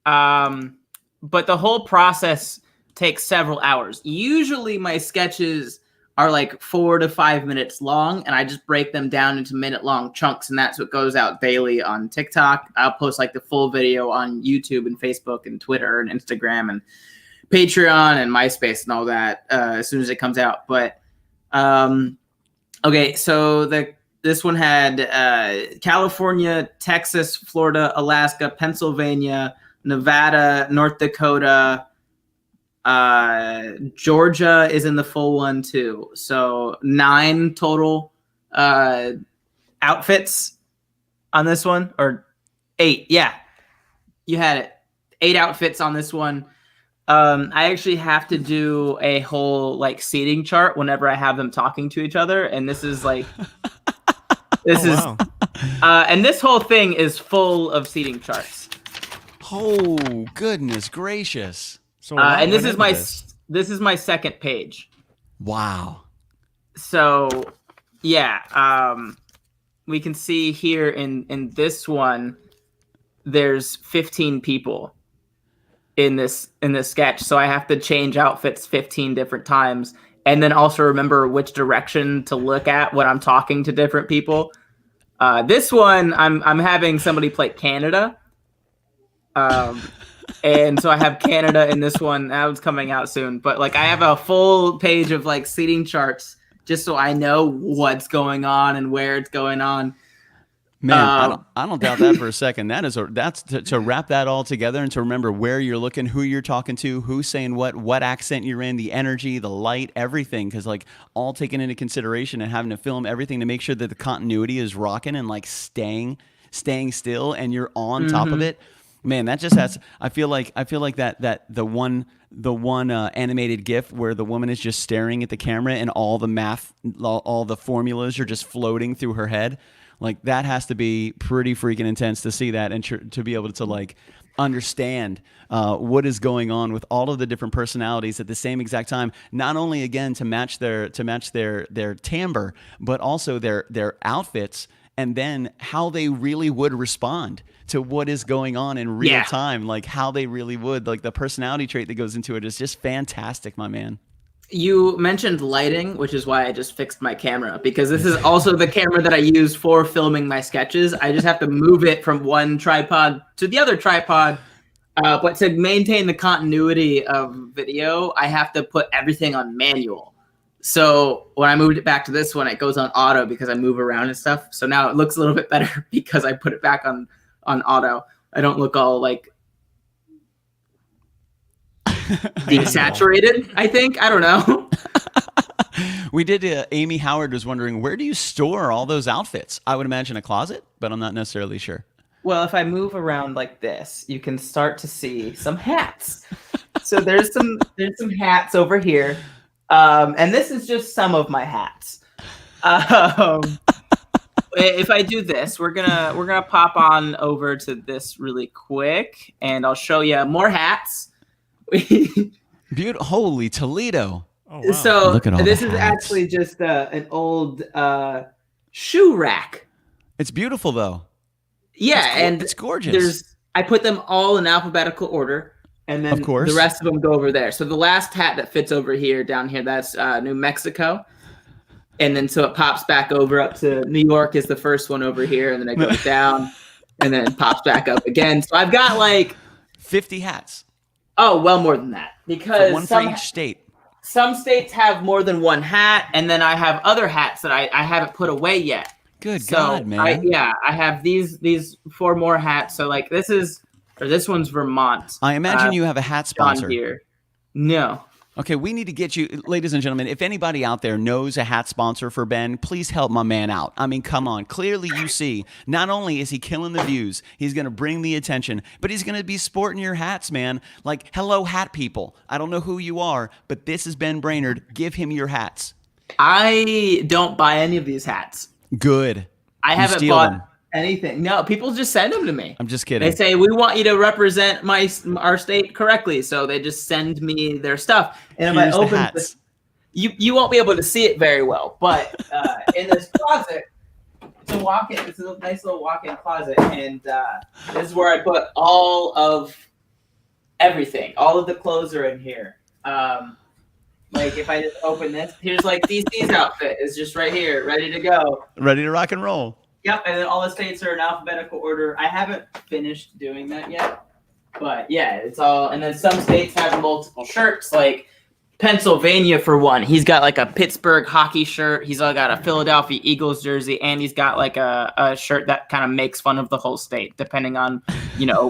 But the whole process takes several hours. Usually my sketches are like 4 to 5 minutes long, and I just break them down into minute-long chunks, and that's what goes out daily on TikTok. I'll post like the full video on YouTube and Facebook and Twitter and Instagram and Patreon and MySpace and all that as soon as it comes out. But okay, so this one had California, Texas, Florida, Alaska, Pennsylvania, Nevada, North Dakota, Georgia is in the full one too. So 9 total outfits on this one, or 8. Yeah, you had it. 8 outfits on this one. I actually have to do a whole like seating chart whenever I have them talking to each other, and this is like and this whole thing is full of seating charts. Oh, goodness gracious. So and this is my second page. Wow. So yeah, we can see here in this one there's 15 people in this sketch, so I have to change outfits 15 different times, and then also remember which direction to look at when I'm talking to different people. This one, I'm having somebody play Canada, and so I have Canada in this one. That one's coming out soon, but like I have a full page of like seating charts just so I know what's going on and where it's going on. Man, I don't doubt that for a second. That's to wrap that all together and to remember where you're looking, who you're talking to, who's saying what accent you're in, the energy, the light, everything. Because like all taken into consideration and having to film everything to make sure that the continuity is rocking and like staying still and you're on top of it. Man, that just has. I feel like that the one animated GIF where the woman is just staring at the camera and all the math, all the formulas are just floating through her head. Like that has to be pretty freaking intense to see that and to be able to like understand what is going on with all of the different personalities at the same exact time. Not only again to match their timbre, but also their outfits, and then how they really would respond to what is going on in real time. Like how they really would. Like the personality trait that goes into it is just fantastic, my man. You mentioned lighting, which is why I just fixed my camera, because this is also the camera that I use for filming my sketches. I just have to move it from one tripod to the other tripod. But to maintain the continuity of video, I have to put everything on manual. So when I moved it back to this one, it goes on auto because I move around and stuff. So now it looks a little bit better because I put it back on auto. I don't look all like desaturated, I think. I don't know. We did. Amy Howard was wondering, where do you store all those outfits? I would imagine a closet, but I'm not necessarily sure. Well, if I move around like this, you can start to see some hats. So there's some hats over here, and this is just some of my hats. If I do this, we're gonna pop on over to this really quick, and I'll show you more hats. Beautiful. Holy Toledo. Oh wow. So Look at all this the is hats. actually just an old shoe rack. It's beautiful though. Yeah, and It's gorgeous. I put them all in alphabetical order, and Of then course. the rest of them go over there. So the last hat that fits over here, down here, that's New Mexico. And then so it pops back over up to New York is the first one over here, and then it goes down, and then it pops back up again. So I've got like 50 hats. well more than that, because One for each state. some states have more than one hat, and then I have other hats that I haven't put away yet. Good So God, man. I have these 4 more hats. So like this one's Vermont. I imagine you have a hat John sponsor. here. No. Okay, we need to get you, ladies and gentlemen, if anybody out there knows a hat sponsor for Ben, please help my man out. I mean, come on. Clearly you see, not only is he killing the views, he's going to bring the attention, but he's going to be sporting your hats, man. Like, hello, hat people. I don't know who you are, but this is Ben Brainard. Give him your hats. I don't buy any of these hats. Good. I You haven't steal bought them. anything. No, people just send them to me. I'm just kidding. They say, we want you to represent our state correctly. So they just send me their stuff. And if Here's I the open hats. this, you won't be able to see it very well. But in this closet, it's a nice little walk-in closet. And this is where I put all of everything. All of the clothes are in here. Like if I just open this, here's like DC's outfit is just right here, ready to go. Ready to rock and roll. Yep, and then all the states are in alphabetical order. I haven't finished doing that yet, but yeah, it's all. And then some states have multiple shirts, like Pennsylvania for one. He's got like a Pittsburgh hockey shirt. He's got a Philadelphia Eagles jersey, and he's got like a shirt that kind of makes fun of the whole state, depending on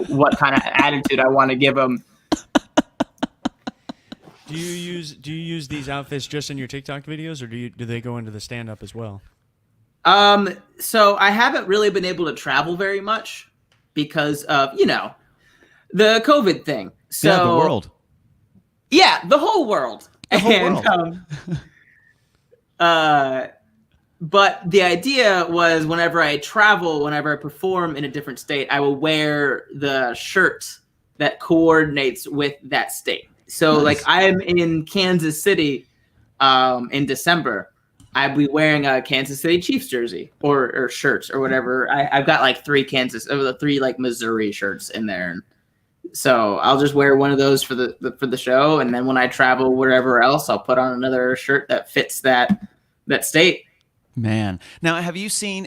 what kind of attitude I want to give him. Do you use these outfits just in your TikTok videos, or do they go into the stand up as well? So I haven't really been able to travel very much because of the COVID thing. So Yeah, the world. Yeah, the whole world. The whole world. But the idea was whenever I travel, whenever I perform in a different state, I will wear the shirt that coordinates with that state. So Nice. like I'm in Kansas City in December. I'd be wearing a Kansas City Chiefs jersey or shirts or whatever. I've got like 3 like Missouri shirts in there. So I'll just wear one of those for the show, and then when I travel wherever else, I'll put on another shirt that fits that state. Man. Now, have you seen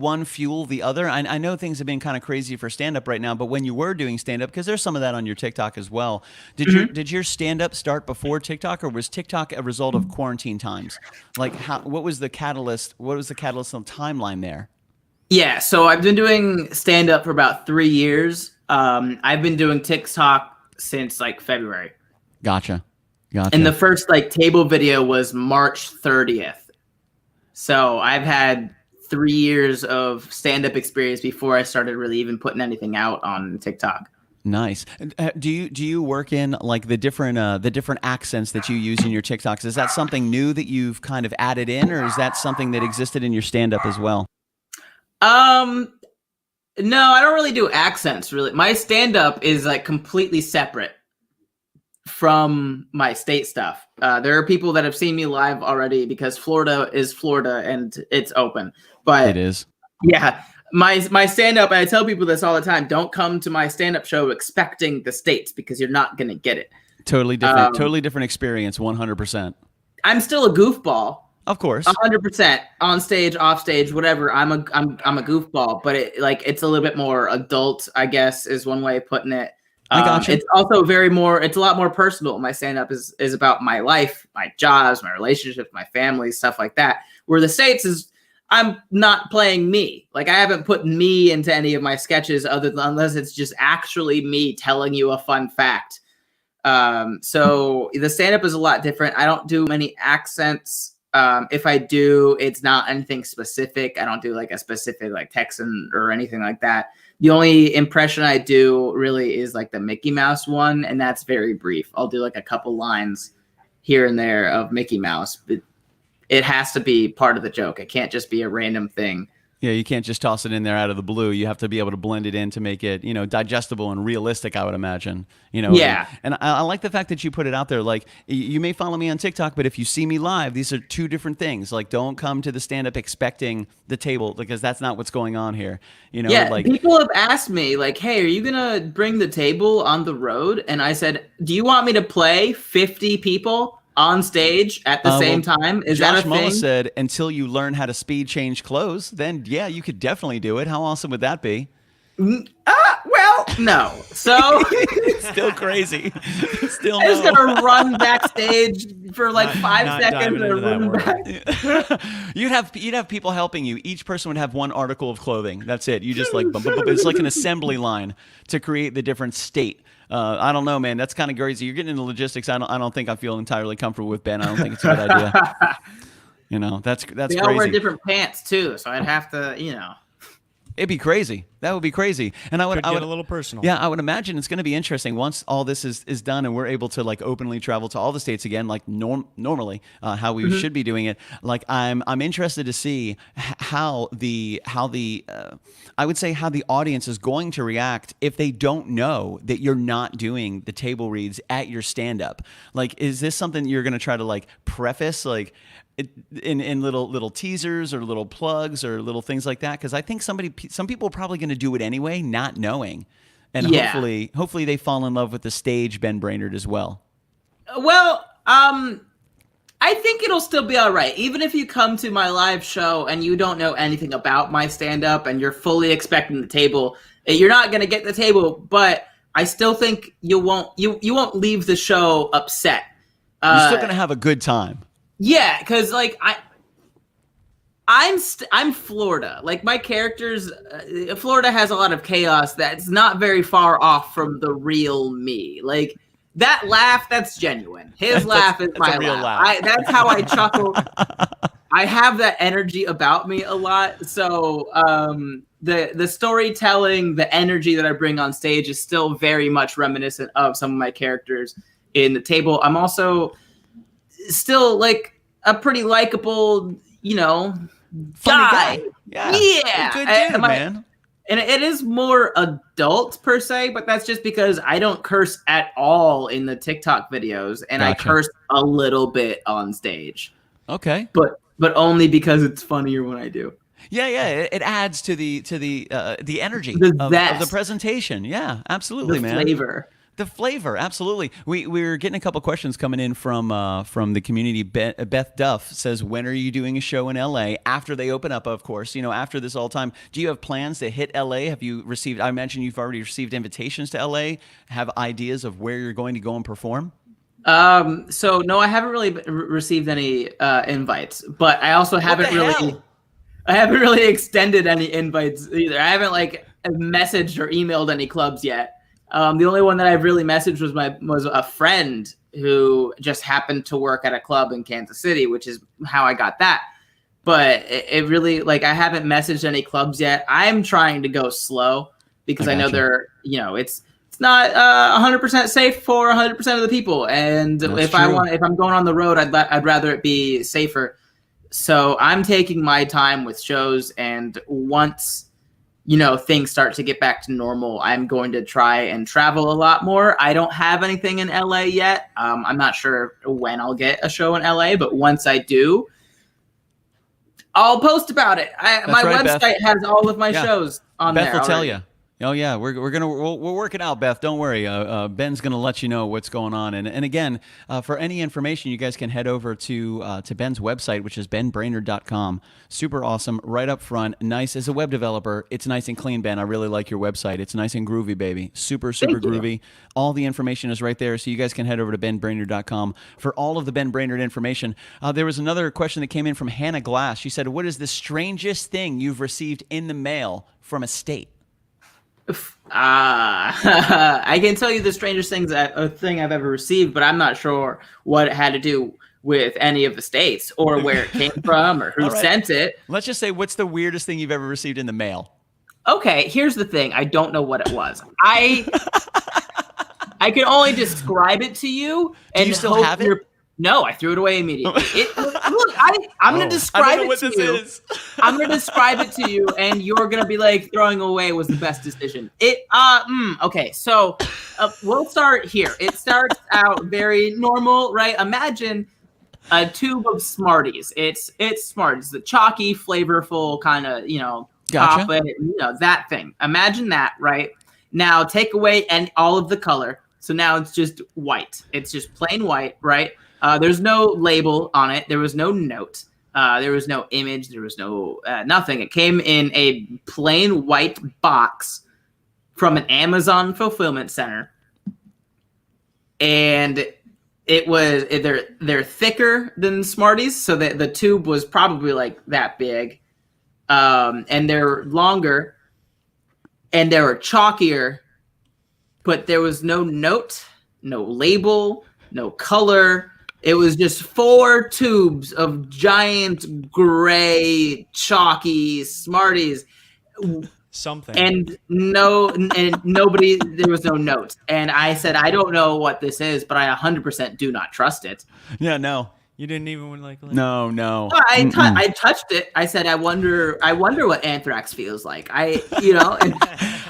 one fuel the other? I know things have been kind of crazy for stand-up right now, but when you were doing stand-up, because there's some of that on your TikTok as well, did your stand-up start before TikTok, or was TikTok a result of quarantine times? Like, what was the catalyst? What was the catalyst on timeline there? Yeah, so I've been doing stand-up for about 3 years. I've been doing TikTok since like February. Gotcha. And the first like table video was March 30th. So I've had 3 years of stand-up experience before I started really even putting anything out on TikTok. Nice. Do you work in like the different accents that you use in your TikToks? Is that something new that you've kind of added in, or is that something that existed in your stand-up as well? No, I don't really do accents, really. My stand-up is like completely separate from my state stuff. There are people that have seen me live already because Florida is Florida and it's open. But It is. yeah, my stand-up, and I tell people this all the time, don't come to my stand-up show expecting the states because you're not going to get it. Totally different experience, 100%. I'm still a goofball. Of course. 100% on stage, off stage, whatever. I'm a goofball, but it's a little bit more adult, I guess, is one way of putting it. I gotcha. It's also it's a lot more personal. My stand-up is about my life, my jobs, my relationships, my family, stuff like that. Where the states is, I'm not playing me. Like I haven't put me into any of my sketches unless it's just actually me telling you a fun fact. So the stand-up is a lot different. I don't do many accents. If I do, it's not anything specific. I don't do like a specific like Texan or anything like that. The only impression I do really is like the Mickey Mouse one, and that's very brief. I'll do like a couple lines here and there of Mickey Mouse, but it has to be part of the joke. It can't just be a random thing. Yeah, you can't just toss it in there out of the blue. You have to be able to blend it in to make it, digestible and realistic, I would imagine. Yeah. And I like the fact that you put it out there. Like, you may follow me on TikTok, but if you see me live, these are two different things. Like, don't come to the stand-up expecting the table, because that's not what's going on here. Yeah, like people have asked me, like, hey, are you going to bring the table on the road? And I said, do you want me to play 50 people on stage at the same time? Is Josh that a Mullis thing? said, until you learn how to speed change clothes, then yeah, you could definitely do it. How awesome would that be? Well, no. So Still crazy. Still I'm just no. gonna run backstage for like Not 5 seconds diving and into that run world. back. You'd have people helping you. Each person would have one article of clothing. That's it. You just like bum, bum, bum. It's like an assembly line to create the different state. I don't know, man. That's kind of crazy. You're getting into logistics. I don't think I feel entirely comfortable with, Ben. I don't think it's a good idea. That's They all wear crazy. different pants too, so I'd have to, It'd be crazy. That would be crazy. And Could get a little personal. Yeah, I would imagine it's going to be interesting once all this is done and we're able to like openly travel to all the states again, like normally, how we should be doing it. Like I'm interested to see how the I would say how the audience is going to react if they don't know that you're not doing the table reads at your stand up. Like, is this something you're going to try to like preface like in little teasers or little plugs or little things like that? Because I think some people are probably going to do it anyway, not knowing, and hopefully they fall in love with the stage Ben Brainard as well. Well, I think it'll still be all right. Even if you come to my live show and you don't know anything about my stand-up and you're fully expecting the table, you're not going to get the table, but I still think you won't leave the show upset. You're still going to have a good time. Yeah, because like I'm Florida. Like my characters, Florida has a lot of chaos that's not very far off from the real me. Like that laugh, that's genuine. His laugh is my a real laugh. That's how I chuckle. I have that energy about me a lot. So the storytelling, the energy that I bring on stage is still very much reminiscent of some of my characters in the table. I'm also still like a pretty likable, guy. Yeah. Good dude, man. And it is more adult per se, but that's just because I don't curse at all in the TikTok videos, and Gotcha. I curse a little bit on stage. Okay. But only because it's funnier when I do. Yeah. It adds to the energy The of the zest. presentation. Yeah, absolutely, The man. flavor. The flavor, absolutely. We're getting a couple questions coming in from the community. Beth Duff says, when are you doing a show in LA after they open up? Of course, after this all time. Do you have plans to hit LA? Have you received? I imagine you've already received invitations to LA. Have ideas of where you're going to go and perform? So no, I haven't really received any invites, but I also haven't really extended any invites either. I haven't like messaged or emailed any clubs yet. The only one that I've really messaged was a friend who just happened to work at a club in Kansas City, which is how I got that. But it really, like, I haven't messaged any clubs yet. I'm trying to go slow because I know they're, it's not 100% safe for 100% of the people. And if I'm going on the road, I'd rather it be safer. So I'm taking my time with shows, and once things start to get back to normal, I'm going to try and travel a lot more. I don't have anything in LA yet. I'm not sure when I'll get a show in LA, but once I do, I'll post about it. My website Beth. has all of my shows on there. Beth will tell already. you. Oh yeah, we'll work it out, Beth. Don't worry. Ben's gonna let you know what's going on. And again, for any information, you guys can head over to Ben's website, which is benbrainard.com. Super awesome, right up front. Nice as a web developer. It's nice and clean, Ben. I really like your website. It's nice and groovy, baby. Super groovy. All the information is right there, so you guys can head over to benbrainard.com for all of the Ben Brainard information. There was another question that came in from Hannah Glass. She said, "What is the strangest thing you've received in the mail from a state?" I can tell you the strangest thing I've ever received, but I'm not sure what it had to do with any of the states or where it came from or who sent it. Let's just say, what's the weirdest thing you've ever received in the mail? Okay, here's the thing. I don't know what it was. I can only describe it to you. Do you still have it? No, I threw it away immediately. Look, I'm gonna I describe don't know it what to this you. is. I'm gonna describe it to you, and you're gonna be like, throwing away was the best decision. Okay, so we'll start here. It starts out very normal, right? Imagine a tube of Smarties. It's Smarties, the chalky, flavorful kind of, Gotcha. chocolate, that thing. Imagine that, right? Now take away all of the color. So now it's just white. It's just plain white, right? There's no label on it. There was no note. There was no image. There was no nothing. It came in a plain white box from an Amazon fulfillment center, and they're thicker than Smarties, so that the tube was probably like that big, and they're longer, and they were chalkier, but there was no note, no label, no color. It was just 4 tubes of giant gray chalky Smarties. Something. And nobody, there was no note. And I said, I don't know what this is, but I 100% do not trust it. Yeah, no. You didn't even like. No. Well, I touched it. I said, I wonder what anthrax feels like. And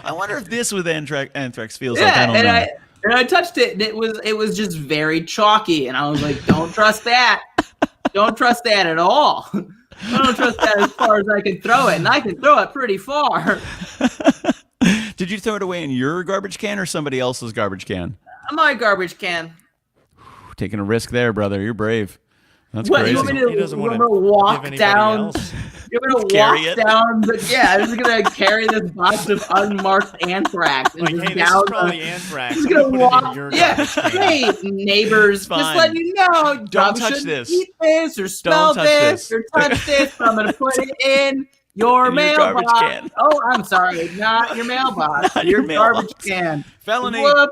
I wonder if this with anthrax feels yeah, like. I don't know. and I touched it, and it was just very chalky, and I was like, don't trust that. Don't trust that at all. I don't trust that as far as I can throw it, and I can throw it pretty far. Did you throw it away in your garbage can or somebody else's garbage can? My garbage can. Taking a risk there, brother. You're brave. That's What, crazy. you want me to, He doesn't you want want me to to walk give anybody down? else. You want me to Carry walk it? down? I'm just gonna carry this box of unmarked anthrax and Like, just hey, this is down. probably anthrax. Just I'm gonna gonna put it in walk. your Yeah, garbage can. hey neighbors, Fine. just let you know. You probably touch shouldn't this. Eat this or smell touch this this. or touch this. But I'm gonna put it in your In your garbage mailbox. can. Oh, I'm sorry, not your mailbox. Not your your garbage mailbox. can. Felony. Whoop.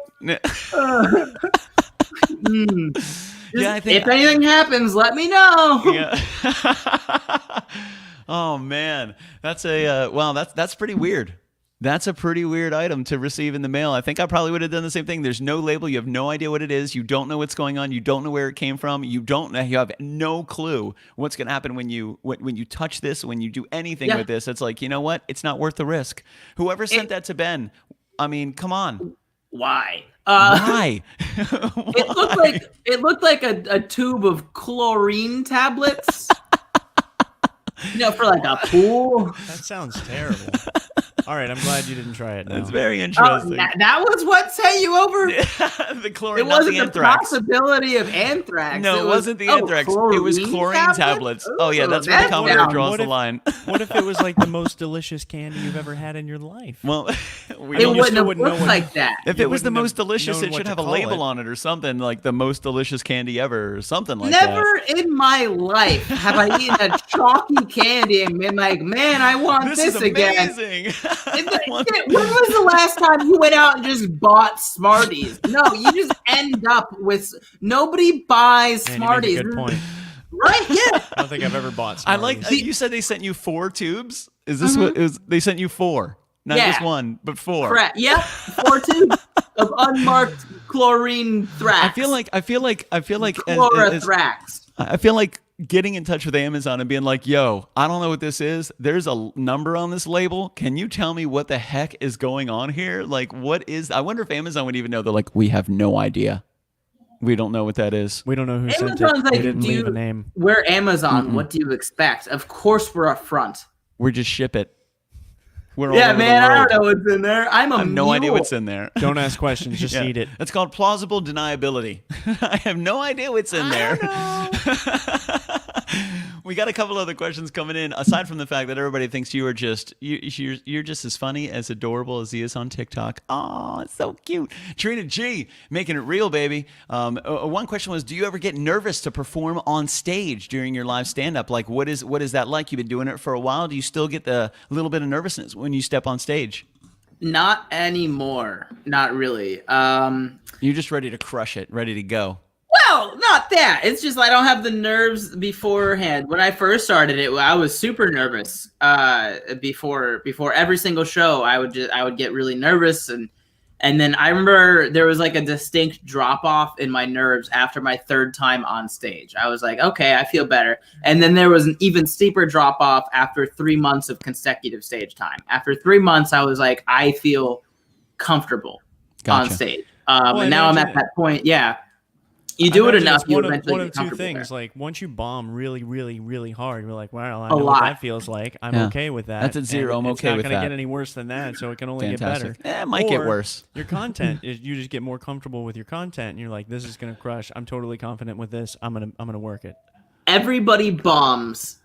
Yeah, I think. If anything happens, let me know. Yeah. Oh man, that's that's pretty weird. That's a pretty weird item to receive in the mail. I think I probably would have done the same thing. There's no label. You have no idea what it is. You don't know what's going on. You don't know where it came from. You have no clue what's going to happen when you touch this, when you do anything with this. It's like, you know what? It's not worth the risk. Whoever sent that to Ben, I mean, come on. Why? Why? It looked like a tube of chlorine tablets. For like a pool. That sounds terrible. All right, I'm glad you didn't try it. Now. It's very interesting. That was what sent you over. The chlorine, It not wasn't the the anthrax. possibility of anthrax. No, it wasn't the anthrax. It was chlorine tablets. Oh yeah, that's where the Commodore draws the line. What if it was like the most delicious candy you've ever had in your life? Well, It you wouldn't still have wouldn't know looked what- like that. if You it was the wouldn't have most delicious, known it what should to have a call label it. on it or something like the most delicious candy ever or something like that. Never in my life have I eaten a chalky candy and been like, man, I want This this is again. amazing. When was the last time you went out and just bought Smarties? No, you just end up with nobody buys Man, you make a Smarties. good point. Right? Yeah. I don't think I've ever bought. I like Smarties. you said they sent you 4 tubes. Is this what it was? They sent you 4, not just Yeah. 1, but 4. Correct. Yep. 4 tubes of unmarked chlorine thrax. I feel like Chlorothrax. I feel like getting in touch with Amazon and being like, yo, I don't know what this is. There's a number on this label. Can you tell me what the heck is going on here? Like, what is, I wonder if Amazon would even know. They're like, we have no idea. We don't know what that is. We don't know who sent Amazon's it. like, They didn't do leave you- a name. We're Amazon. What do you expect? Of course we're upfront. We just ship it. We're all Yeah, over man, the I world. don't know what's in there. I'm a I have no idea mule. what's in there. Don't ask questions. Just Yeah. eat it. That's called plausible deniability. I have no idea what's in there. We got a couple other questions coming in. Aside from the fact that everybody thinks you are just you're just as funny, as adorable as he is on TikTok. Oh, it's so cute. Trina G, making it real, baby. One question was, do you ever get nervous to perform on stage during your live stand-up? Like, what is that like? You've been doing it for a while. Do you still get the little bit of nervousness when you step on stage? Not anymore. Not really. You're just ready to crush it, ready to go. Well, not that. It's just I don't have the nerves beforehand. When I first started it, I was super nervous. Before every single show, I would get really nervous, and And then I remember there was like a distinct drop off in my nerves after my third time on stage. I was like, okay, I feel better. And then there was an even steeper drop off after 3 months of consecutive stage time. After 3 months, I was like, I feel comfortable on stage. And now I'm at that point. Yeah. You do it enough, you eventually one of get two comfortable things. there. Like once you bomb really, really, really hard, you're like, well, I A know lot. what that feels like. I'm okay with that. That's at 0. I'm okay with It's not that. going to get any worse than that, so it can only get better. It might get worse. Your content is you just get more comfortable with your content, and you're like, this is going to crush. I'm totally confident with this. I'm gonna work it. Everybody bombs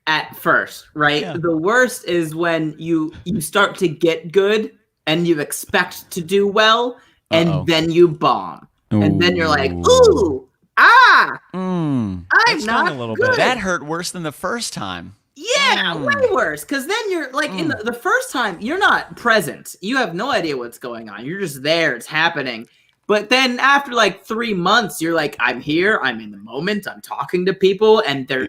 at first, right? Yeah. The worst is when you start to get good and you expect to do well, and then you bomb. And then you're like, ooh, I'm not a little good. bit. That hurt worse than the first time. Yeah, way worse. Because then you're like, in the first time, you're not present. You have no idea what's going on. You're just there. It's happening. But then after like 3 months, you're like, I'm here. I'm in the moment. I'm talking to people. And they're...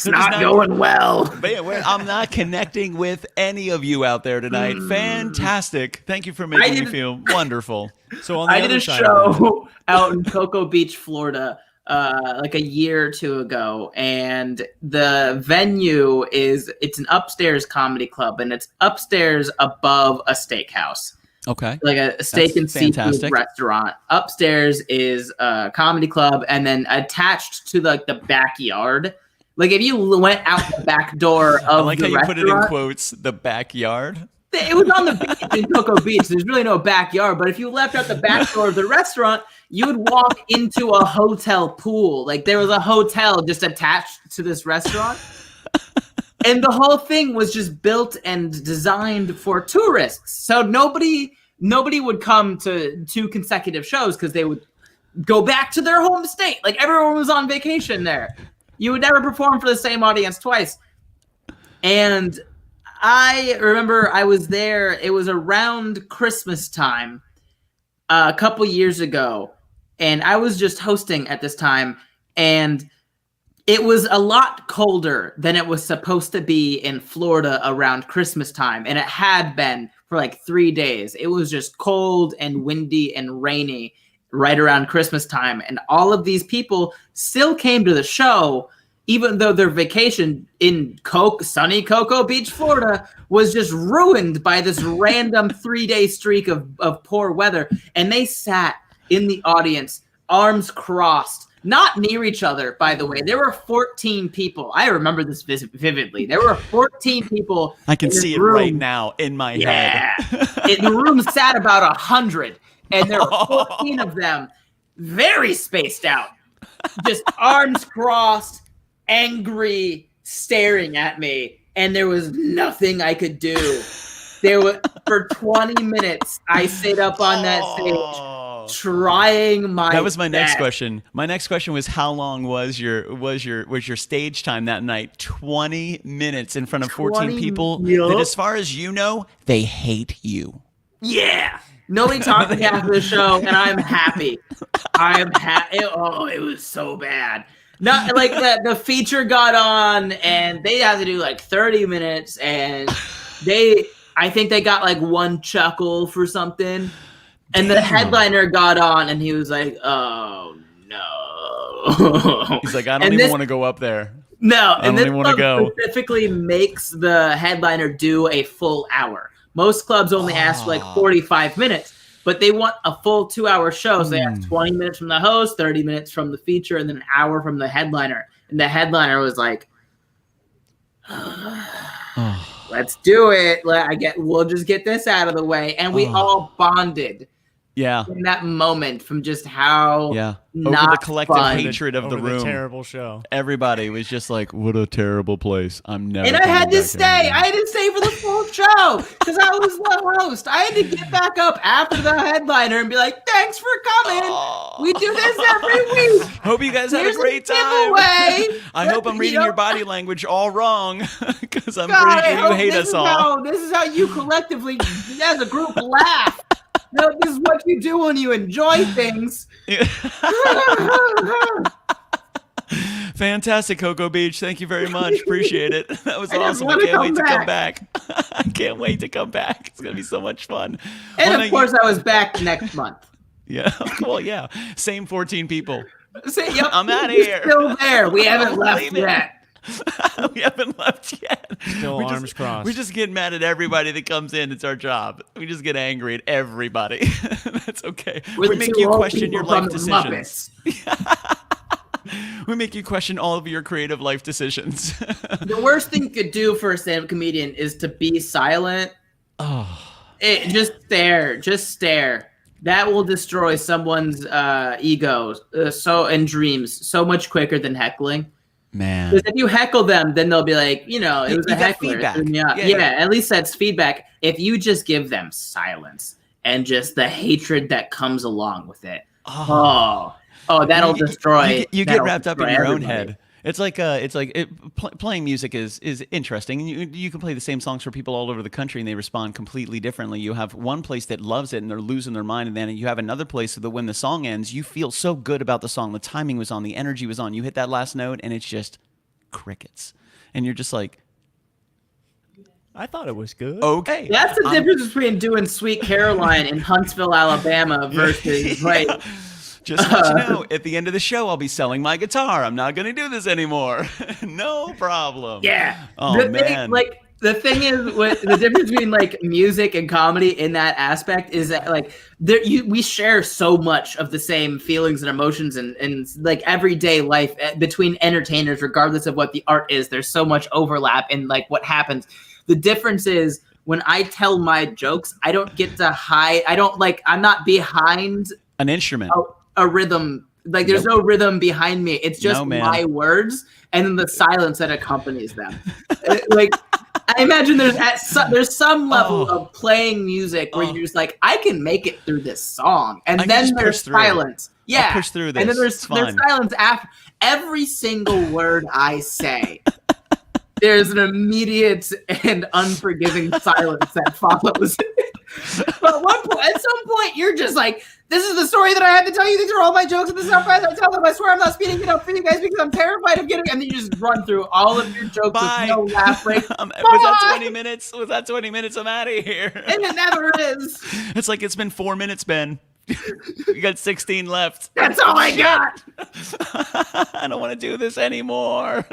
It's not going well. Man, I'm not connecting with any of you out there tonight. Fantastic. Thank you for making me feel wonderful. So on the I did other a side of that- show out in Cocoa Beach, Florida, like a year or two ago, and the venue it's an upstairs comedy club, and it's upstairs above a steakhouse. Okay. Like a steak and seafood restaurant. Upstairs is a comedy club, and then attached to like the backyard. Like if you went out the back door of I like the how you restaurant, put it in quotes, the backyard. it was on the beach in Cocoa Beach. There's really no backyard, but if you left out the back door of the restaurant, you would walk into a hotel pool. Like there was a hotel just attached to this restaurant. And the whole thing was just built and designed for tourists. So nobody would come to 2 consecutive shows because they would go back to their home state. Like everyone was on vacation there. You would never perform for the same audience twice. And I remember I was there. It was around Christmas time a couple years ago. And I was just hosting at this time. And it was a lot colder than it was supposed to be in Florida around Christmas time. And it had been for like 3 days. It was just cold and windy and rainy right around Christmas time. And all of these people still came to the show, even though their vacation in sunny Cocoa Beach, Florida, was just ruined by this random 3-day streak of poor weather. And they sat in the audience, arms crossed, not near each other, by the way. There were 14 people. I remember this vividly. There were 14 people. I can see it right now in my head. The room sat about 100, and there were 14 of them, very spaced out, just arms crossed, angry, staring at me, and there was nothing I could do. For 20 minutes, I stayed up on that stage trying my That was my next best. question. My next question was, how long was your stage time that night? 20 minutes in front of 14 people that, as far as you know, they hate you. Yeah. Nobody talked to me after the show, and I'm happy. I'm happy. Oh, it was so bad. Not like the feature got on, and they had to do like 30 minutes, and I think they got like 1 chuckle for something. And the headliner got on, and he was like, "Oh no!" He's like, "I don't even want to go up there." No, I don't even want to go. Specifically, makes the headliner do a full hour. Most clubs only ask like 45 minutes, but they want a full 2-hour show. So they ask 20 minutes from the host, 30 minutes from the feature, and then an hour from the headliner. And the headliner was like, "Let's do it. We'll just get this out of the way." And we all bonded. Yeah. In that moment, from just how over not the collective fun. hatred of the room. Terrible show. Everybody was just like, "What a terrible place. I'm never." And I had to stay. I had to stay for the full show because I was the host. I had to get back up after the headliner and be like, "Thanks for coming. We do this every week. Hope you guys had Here's a great time. giveaway." I hope I'm reading your body language all wrong because I'm God, pretty I sure you hope hate us all. This is how you collectively, as a group, laugh. No, this is what you do when you enjoy things. Fantastic, Cocoa Beach. Thank you very much. Appreciate it. That was I just awesome. I wanna can't wait come to come back. I can't wait to come back. It's going to be so much fun. And Well, of thank course, you- I was back next month. Yeah. Well, yeah. Same 14 people. Yep, I'm outta we're here. Still there. We haven't left leaving. yet. We haven't left yet. Still we arms crossed. We just get mad at everybody that comes in. It's our job. We just get angry at everybody. That's okay. We're We the make two you old question your people life from the decisions. Muppets. We make you question all of your creative life decisions. The worst thing you could do for a stand-up comedian is to be silent. Oh, Just stare. Just stare. That will destroy someone's ego and dreams so much quicker than heckling. man. Because if you heckle them, then they'll be like, it was You a got heckler. feedback. It threw me off. Yeah, Yeah, yeah. at least that's feedback. If you just give them silence and just the hatred that comes along with it, that'll destroy. You get that'll wrapped up in destroy your own everybody. head. It's like playing music is interesting. You can play the same songs for people all over the country and they respond completely differently. You have one place that loves it and they're losing their mind, and then you have another place that when the song ends, you feel so good about the song. The timing was on, the energy was on. You hit that last note and it's just crickets, and you're just like, I thought it was good. okay. That's the difference between doing Sweet Caroline in Huntsville, Alabama versus like. Just to let you know, at the end of the show, I'll be selling my guitar. I'm not going to do this anymore. No problem. Yeah. Oh, man. The thing is, what the difference between like music and comedy in that aspect is that like we share so much of the same feelings and emotions and like everyday life between entertainers, regardless of what the art is. There's so much overlap in like what happens. The difference is when I tell my jokes, I don't get to hide. I'm not behind An instrument. a rhythm. Like there's no rhythm behind me. It's just No, man. my words and then the silence that accompanies them. Like I imagine there's some level of playing music where you're just like, I can make it through this song, and I can then just there's push through. silence. Yeah, I'll push through this. and then It's there's fine. silence after every single word I say. There's an immediate and unforgiving silence that follows. But at some point, you're just like, this is the story that I had to tell you. These are all my jokes, and this is how fast I tell them. I swear I'm not speeding it up for you guys because I'm terrified of getting. And then you just run through all of your jokes Bye. with no laugh break. Was that 20 minutes? Was that 20 minutes? I'm out of here. And it never is. It's like it's been 4 minutes, Ben. You got 16 left. That's all I got. I don't want to do this anymore.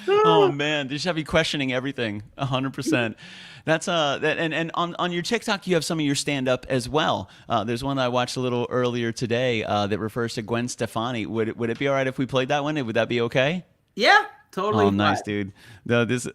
Oh man, they just have you questioning everything 100%. That's and on your TikTok you have some of your stand up as well. There's one that I watched a little earlier today that refers to Gwen Stefani. Would it be all right if we played that one? Would that be okay? Yeah, totally. Oh, nice, fine. dude. No, this.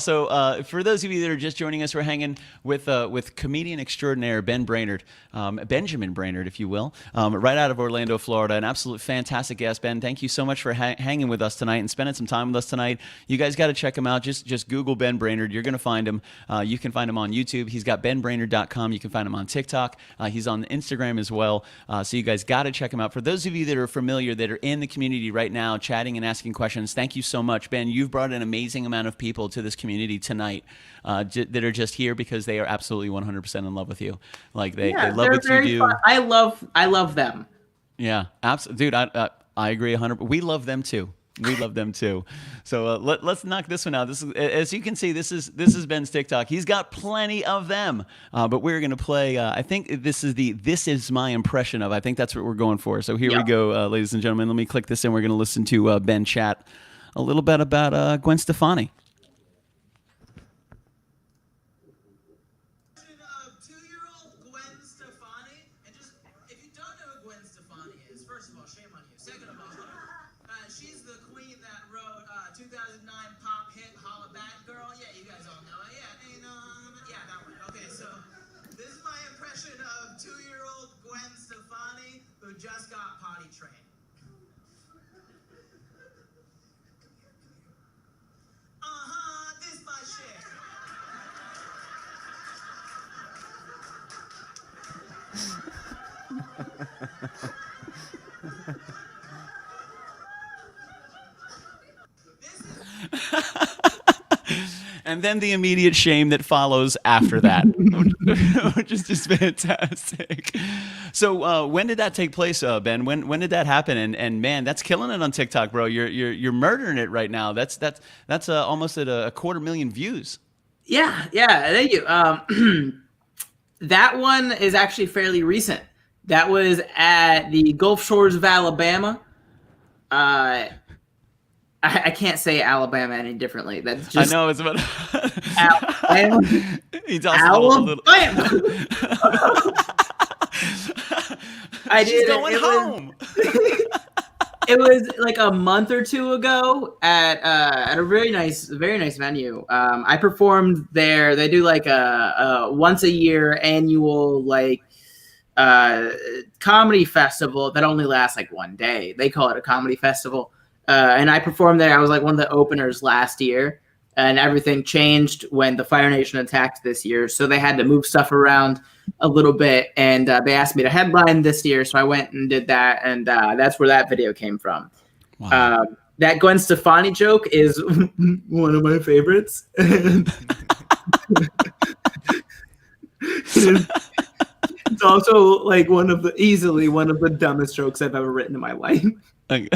So for those of you that are just joining us, we're hanging with comedian extraordinaire Ben Brainard, Benjamin Brainard, if you will, right out of Orlando, Florida. An absolute fantastic guest, Ben. Thank you so much for hanging with us tonight and spending some time with us tonight. You guys got to check him out. Just Google Ben Brainard. You're going to find him. You can find him on YouTube. He's got benbrainard.com. You can find him on TikTok. He's on Instagram as well. So you guys got to check him out. For those of you that are familiar, that are in the community right now, chatting and asking questions, thank you so much, Ben. You've brought an amazing amount of people to this community tonight that are just here because they are absolutely 100% in love with you. Like they love they're what you very do. fun. I love them. Yeah, absolutely, dude. I agree 100%. We love them too. We love them too. So let's knock this one out. This is, as you can see, this is Ben's TikTok. He's got plenty of them, but we're gonna play. I think this is my impression of. I think that's what we're going for. So here we go, ladies and gentlemen. Let me click this in. We're gonna listen to Ben chat a little bit about Gwen Stefani. Of 2-year-old Gwen Stefani, and just if you don't know who Gwen Stefani is, first of all, shame on you. Second of all, she's the queen that wrote 2009 pop hit "Holla Back Girl." Yeah, you guys all know it. Yeah, yeah, that one. Okay, so this is my impression of 2-year-old Gwen Stefani who just got potty trained. This my shit. And then the immediate shame that follows after that, which is just fantastic. So when did that take place, Ben? When did that happen? And man, that's killing it on TikTok, bro. You're murdering it right now. That's almost at a 250,000 views. Yeah, thank you. That one is actually fairly recent. That was at the Gulf Shores of Alabama. I can't say Alabama any differently. That's just I know it's about Alabama. He's also Alabama. I She's did going home. It was like a month or two ago at a very nice venue. I performed there. They do like a once a year annual like comedy festival that only lasts like one day. They call it a comedy festival. And I performed there. I was like one of the openers last year, and everything changed when the Fire Nation attacked this year. So they had to move stuff around a little bit, and they asked me to headline this year. So I went and did that, and that's where that video came from. Wow. That Gwen Stefani joke is one of my favorites. It's also like easily one of the dumbest jokes I've ever written in my life. But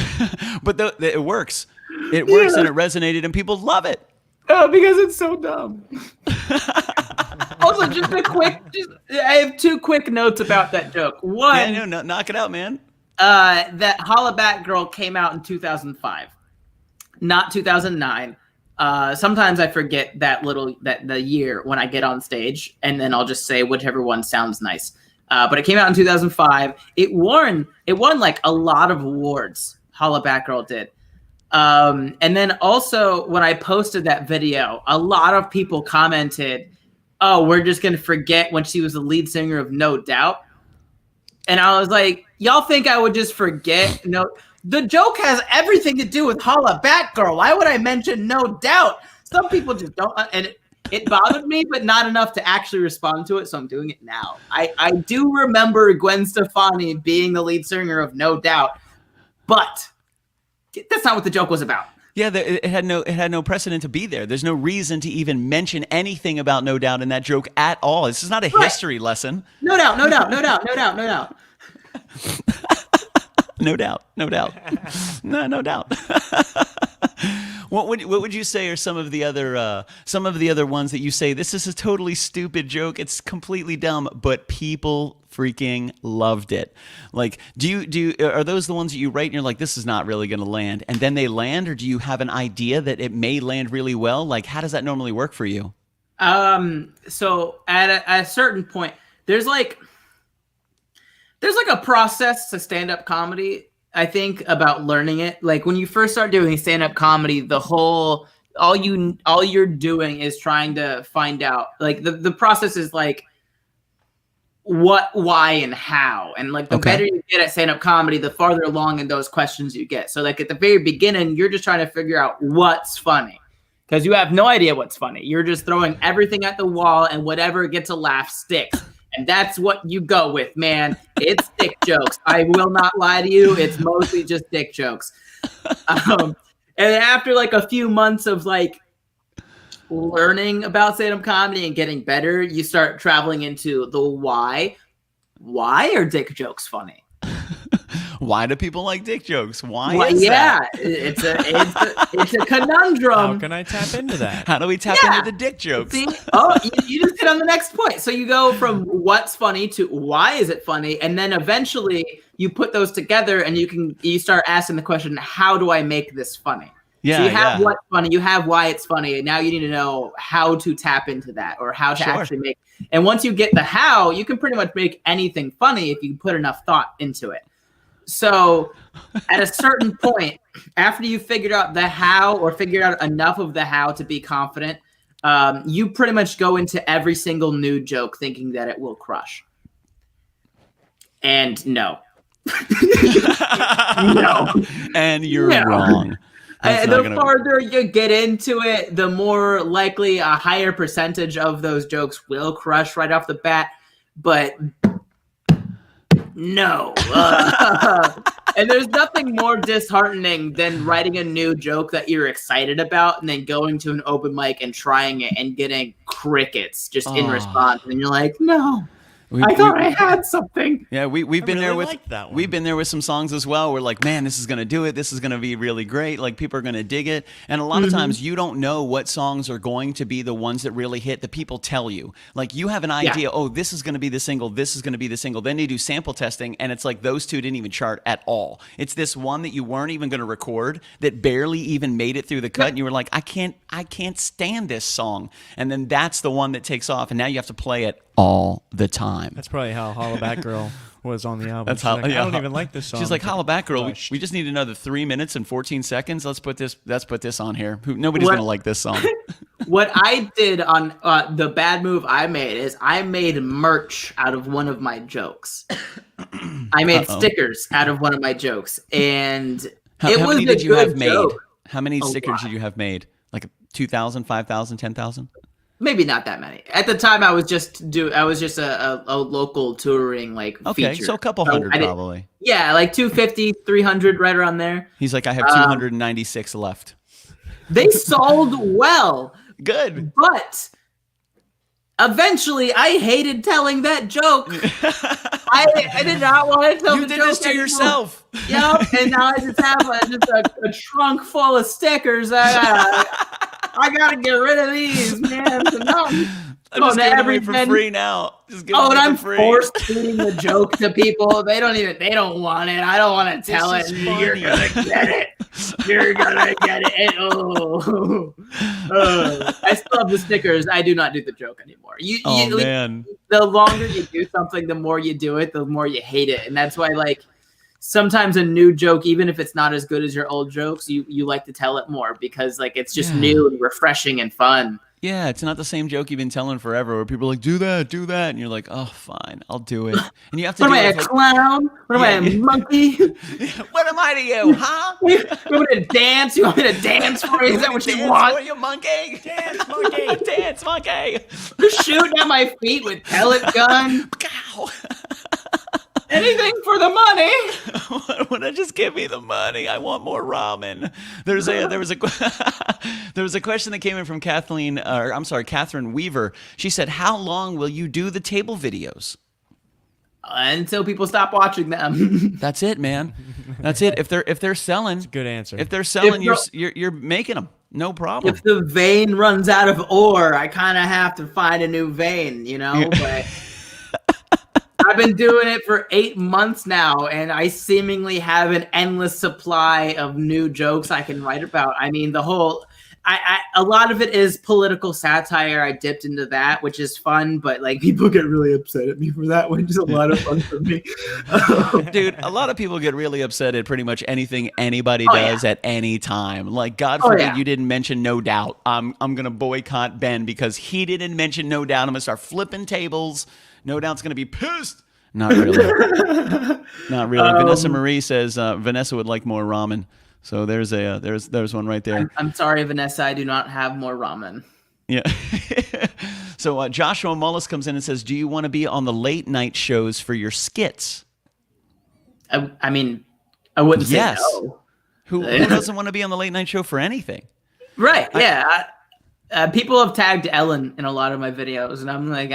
it works. It works, and it resonated, and people love it. Oh, because it's so dumb. Also, I have two quick notes about that joke. One, no, knock it out, man. That Holla Back Girl came out in 2005, not 2009. Sometimes I forget the year when I get on stage, and then I'll just say whichever one sounds nice. But it came out in 2005. It won like a lot of awards. Holla Back Girl did. And then also when I posted that video, a lot of people commented, "Oh, we're just gonna forget when she was the lead singer of No Doubt." And I was like, "Y'all think I would just forget?" No, the joke has everything to do with Holla Back Girl. Why would I mention No Doubt? Some people just don't, and it bothered me, but not enough to actually respond to it, so I'm doing it now. I do remember Gwen Stefani being the lead singer of No Doubt, but that's not what the joke was about. Yeah, it had no precedent to be there. There's no reason to even mention anything about No Doubt in that joke at all. This is not a history lesson. No doubt. No doubt. What would you say are some of the other ones that you say this is a totally stupid joke? It's completely dumb, but people freaking loved it. Like, are those the ones that you write and you're like, this is not really going to land, and then they land, or do you have an idea that it may land really well? Like, how does that normally work for you? So at a certain point, there's like a process to stand-up comedy. I think about learning it. Like when you first start doing stand-up comedy, all you're doing is trying to find out, like the process is like what, why, and how. And like the better you get at stand-up comedy, the farther along in those questions you get. So like at the very beginning, you're just trying to figure out what's funny, because you have no idea what's funny. You're just throwing everything at the wall, and whatever gets a laugh sticks. And that's what you go with, man. It's dick jokes. I will not lie to you. It's mostly just dick jokes. And after like a few months of like learning about stand-up comedy and getting better, you start traveling into the why. Why are dick jokes funny? Why do people like dick jokes? Why Well, is that? It's a conundrum. How can I tap into that? How do we tap into the dick jokes? See? Oh, you just hit on the next point. So you go from what's funny to why is it funny, and then eventually you put those together, and you start asking the question, how do I make this funny? Yeah, so you have what's funny, you have why it's funny, and now you need to know how to tap into that, or how to actually make. And once you get the how, you can pretty much make anything funny if you put enough thought into it. So at a certain point, after you figured out the how, or figured out enough of the how to be confident, you pretty much go into every single new joke thinking that it will crush. And no. No. And you're wrong. The farther you get into it, the more likely a higher percentage of those jokes will crush right off the bat. But no. And there's nothing more disheartening than writing a new joke that you're excited about and then going to an open mic and trying it and getting crickets just in response. And you're like, no. I thought I had something. Yeah, we've been there with that one. we've been there with some songs as well. We're like, man, this is gonna do it. This is gonna be really great. Like people are gonna dig it. And a lot of times you don't know what songs are going to be the ones that really hit. The people tell you. Like you have an idea. Oh, this is gonna be the single. This is gonna be the single. Then you do sample testing, and it's like those two didn't even chart at all. It's this one that you weren't even gonna record that barely even made it through the cut. And you were like, I can't stand this song. And then that's the one that takes off. And now you have to play it all the time. That's probably how Hollaback Girl was on the album. That's She's how like, I don't even like this song. She's like, Hollaback Girl, Rushed. we just need another 3 minutes and 14 seconds. Let's put this on here. Nobody's gonna like this song. What I did on the bad move I made is I made merch out of one of my jokes. I made stickers out of one of my jokes, and How many did you have made? Joke. How many A stickers lot. did you have made? Like 2,000, 5,000, 10,000? Maybe not that many. At the time, I was just a local touring Okay, feature. so a couple So hundred I did- probably. Yeah, like 250, 300, right around there. He's like, I have 296 left. They sold well, Good. but eventually I hated telling that joke. I did not want to tell You the did joke this to anymore. yourself. Yep, and now I just have a trunk full of stickers. I gotta get rid of these, man. So now I'm just giving them away for free now. Just give them and away I'm for free. force feeding the joke to people. They don't want it. I don't want to tell This it. is You're funny. gonna get it. You're gonna get it. I still have the stickers. I do not do the joke anymore. Oh man. The longer you do something, the more you do it, the more you hate it. And that's why, like, sometimes a new joke, even if it's not as good as your old jokes, you like to tell it more because, like, it's just new and refreshing and fun. Yeah, it's not the same joke you've been telling forever where people are like, do that, and you're like, oh, fine, I'll do it. And you have to What do am I, it a with, clown? What am I, a monkey? what am I to you, huh? You want me to dance? You want me to dance for you? Is that what you Dance want? for you, monkey? Dance, monkey. Dance, monkey. Shooting at my feet with pellet gun? Pow. Anything for the money? Why not just give me the money? I want more ramen. There was a question that came in from Catherine Weaver. She said, "How long will you do the table videos?" Until people stop watching them. That's it, man. That's it. If they're selling, Good answer. if they're selling, If you're making them. No problem. If the vein runs out of ore, I kind of have to find a new vein, you know? But I've been doing it for 8 months now, and I seemingly have an endless supply of new jokes I can write about. I mean, a lot of it is political satire. I dipped into that, which is fun, but like people get really upset at me for that, which is a lot of fun for me. Dude, a lot of people get really upset at pretty much anything anybody Oh, does at any time. Like, God Oh, forbid yeah. you didn't mention No Doubt. I'm gonna boycott Ben because he didn't mention No Doubt. I'm gonna start flipping tables. No Doubt's gonna be pissed. Not really. Not really. Vanessa Marie says Vanessa would like more ramen. So there's one right there. I'm sorry, Vanessa. I do not have more ramen. Yeah. So Joshua Mullis comes in and says, "Do you want to be on the late night shows for your skits?" I mean, I wouldn't say Yes. no. Who doesn't want to be on the late night show for anything? Right? Yeah. People have tagged Ellen in a lot of my videos, and I'm like,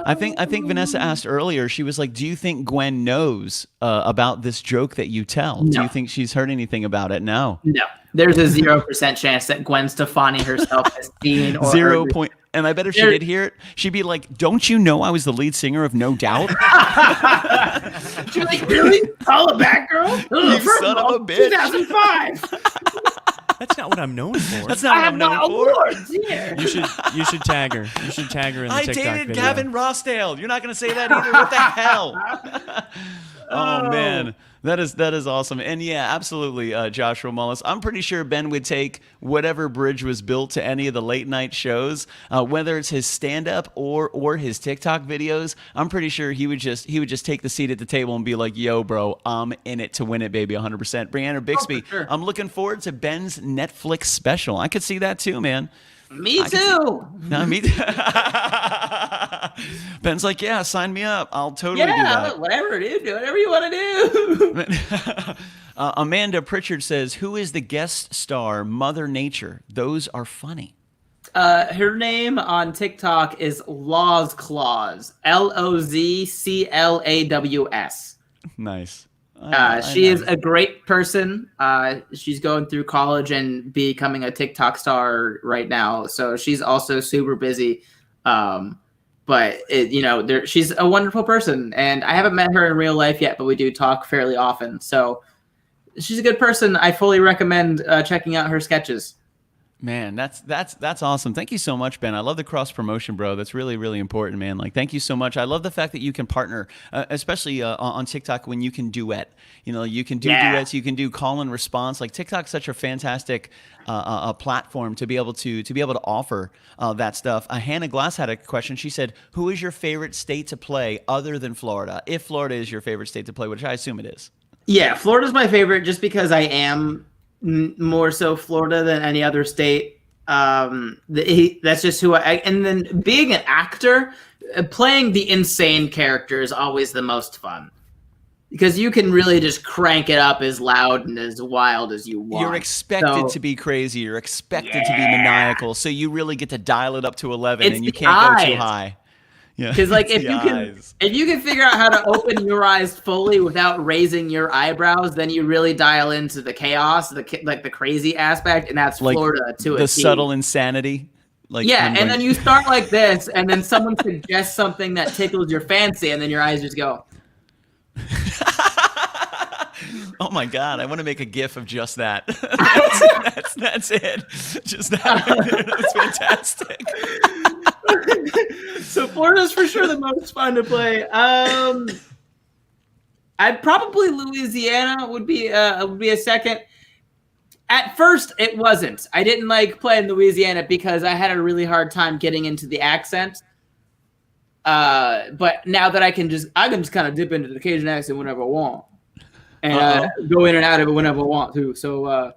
I think Vanessa asked earlier. She was like, "Do you think Gwen knows about this joke that you tell? Do No. you think she's heard anything about it?" No. No, there's a 0% chance that Gwen Stefani herself has seen or 0 heard point. And I bet if she There- did hear it, she'd be like, "Don't you know I was the lead singer of No Doubt?" She's like, really? Call it back, girl? You son of a bitch. 2005. That's not what I'm known for. That's not I what have I'm no known for. awards here. You should tag her. You should tag her in the I TikTok dated video. Gavin Rossdale. You're not going to say that either. What the hell? Oh man, that is awesome. And yeah, absolutely, Joshua Mullis. I'm pretty sure Ben would take whatever bridge was built to any of the late night shows, whether it's his stand up or his TikTok videos. I'm pretty sure he would just take the seat at the table and be like, "Yo, bro, I'm in it to win it, baby, 100%." Brianna Bixby, sure. I'm looking forward to Ben's Netflix special. I could see that too, man. Me too. No, me. Ben's like, yeah, sign me up. I'll totally do Yeah, that. whatever, dude. Do whatever you want to do. Amanda Pritchard says, who is the guest star Mother Nature? Those are funny. Her name on TikTok is Laws Claus. LOZCLAWS. Nice. She is a great person. She's going through college and becoming a TikTok star right now. So she's also super busy. But she's a wonderful person, and I haven't met her in real life yet, but we do talk fairly often. So she's a good person. I fully recommend checking out her sketches. Man, that's awesome. Thank you so much, Ben. I love the cross promotion, bro. That's really, really important, man. Like, thank you so much. I love the fact that you can partner, especially on TikTok when you can duet. You can do duets, you can do call and response. Like, TikTok's such a fantastic a platform to be able to offer that stuff. Hannah Glass had a question. She said, "Who is your favorite state to play other than Florida? If Florida is your favorite state to play, which I assume it is." Yeah, Florida's my favorite just because I am more so Florida than any other state. That's just who I. And then being an actor, playing the insane character is always the most fun because you can really just crank it up as loud and as wild as you want. You're expected to be crazy. You're expected to be maniacal. So you really get to dial it up to 11, and you can't go too high. Yeah, because like if you can figure out how to open your eyes fully without raising your eyebrows, then you really dial into the chaos, the crazy aspect, and that's like Florida to a T. The subtle insanity. And then you start like this, and then someone suggests something that tickles your fancy, and then your eyes just go. Oh my God! I want to make a GIF of just that. That's it. Just that. That's fantastic. So Florida's for sure the most fun to play. I'd probably Louisiana would be a second. At first, it wasn't. I didn't like playing Louisiana because I had a really hard time getting into the accent. But now that I can just kind of dip into the Cajun accent whenever I want, and go in and out of it whenever I want to. So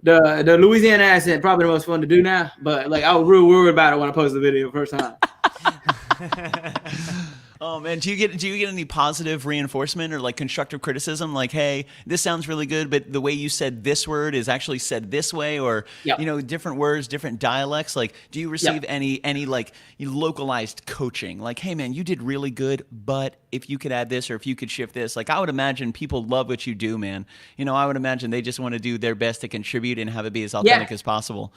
the Louisiana accent probably the most fun to do now. But like I was real worried about it when I posted the video the first time. Oh man, do you get any positive reinforcement or like constructive criticism? Like, hey, this sounds really good, but the way you said this word is actually said this way, or different words, different dialects. Like, do you receive any like localized coaching? Like, hey man, you did really good, but if you could add this or if you could shift this, like I would imagine people love what you do, man. I would imagine they just want to do their best to contribute and have it be as authentic as possible.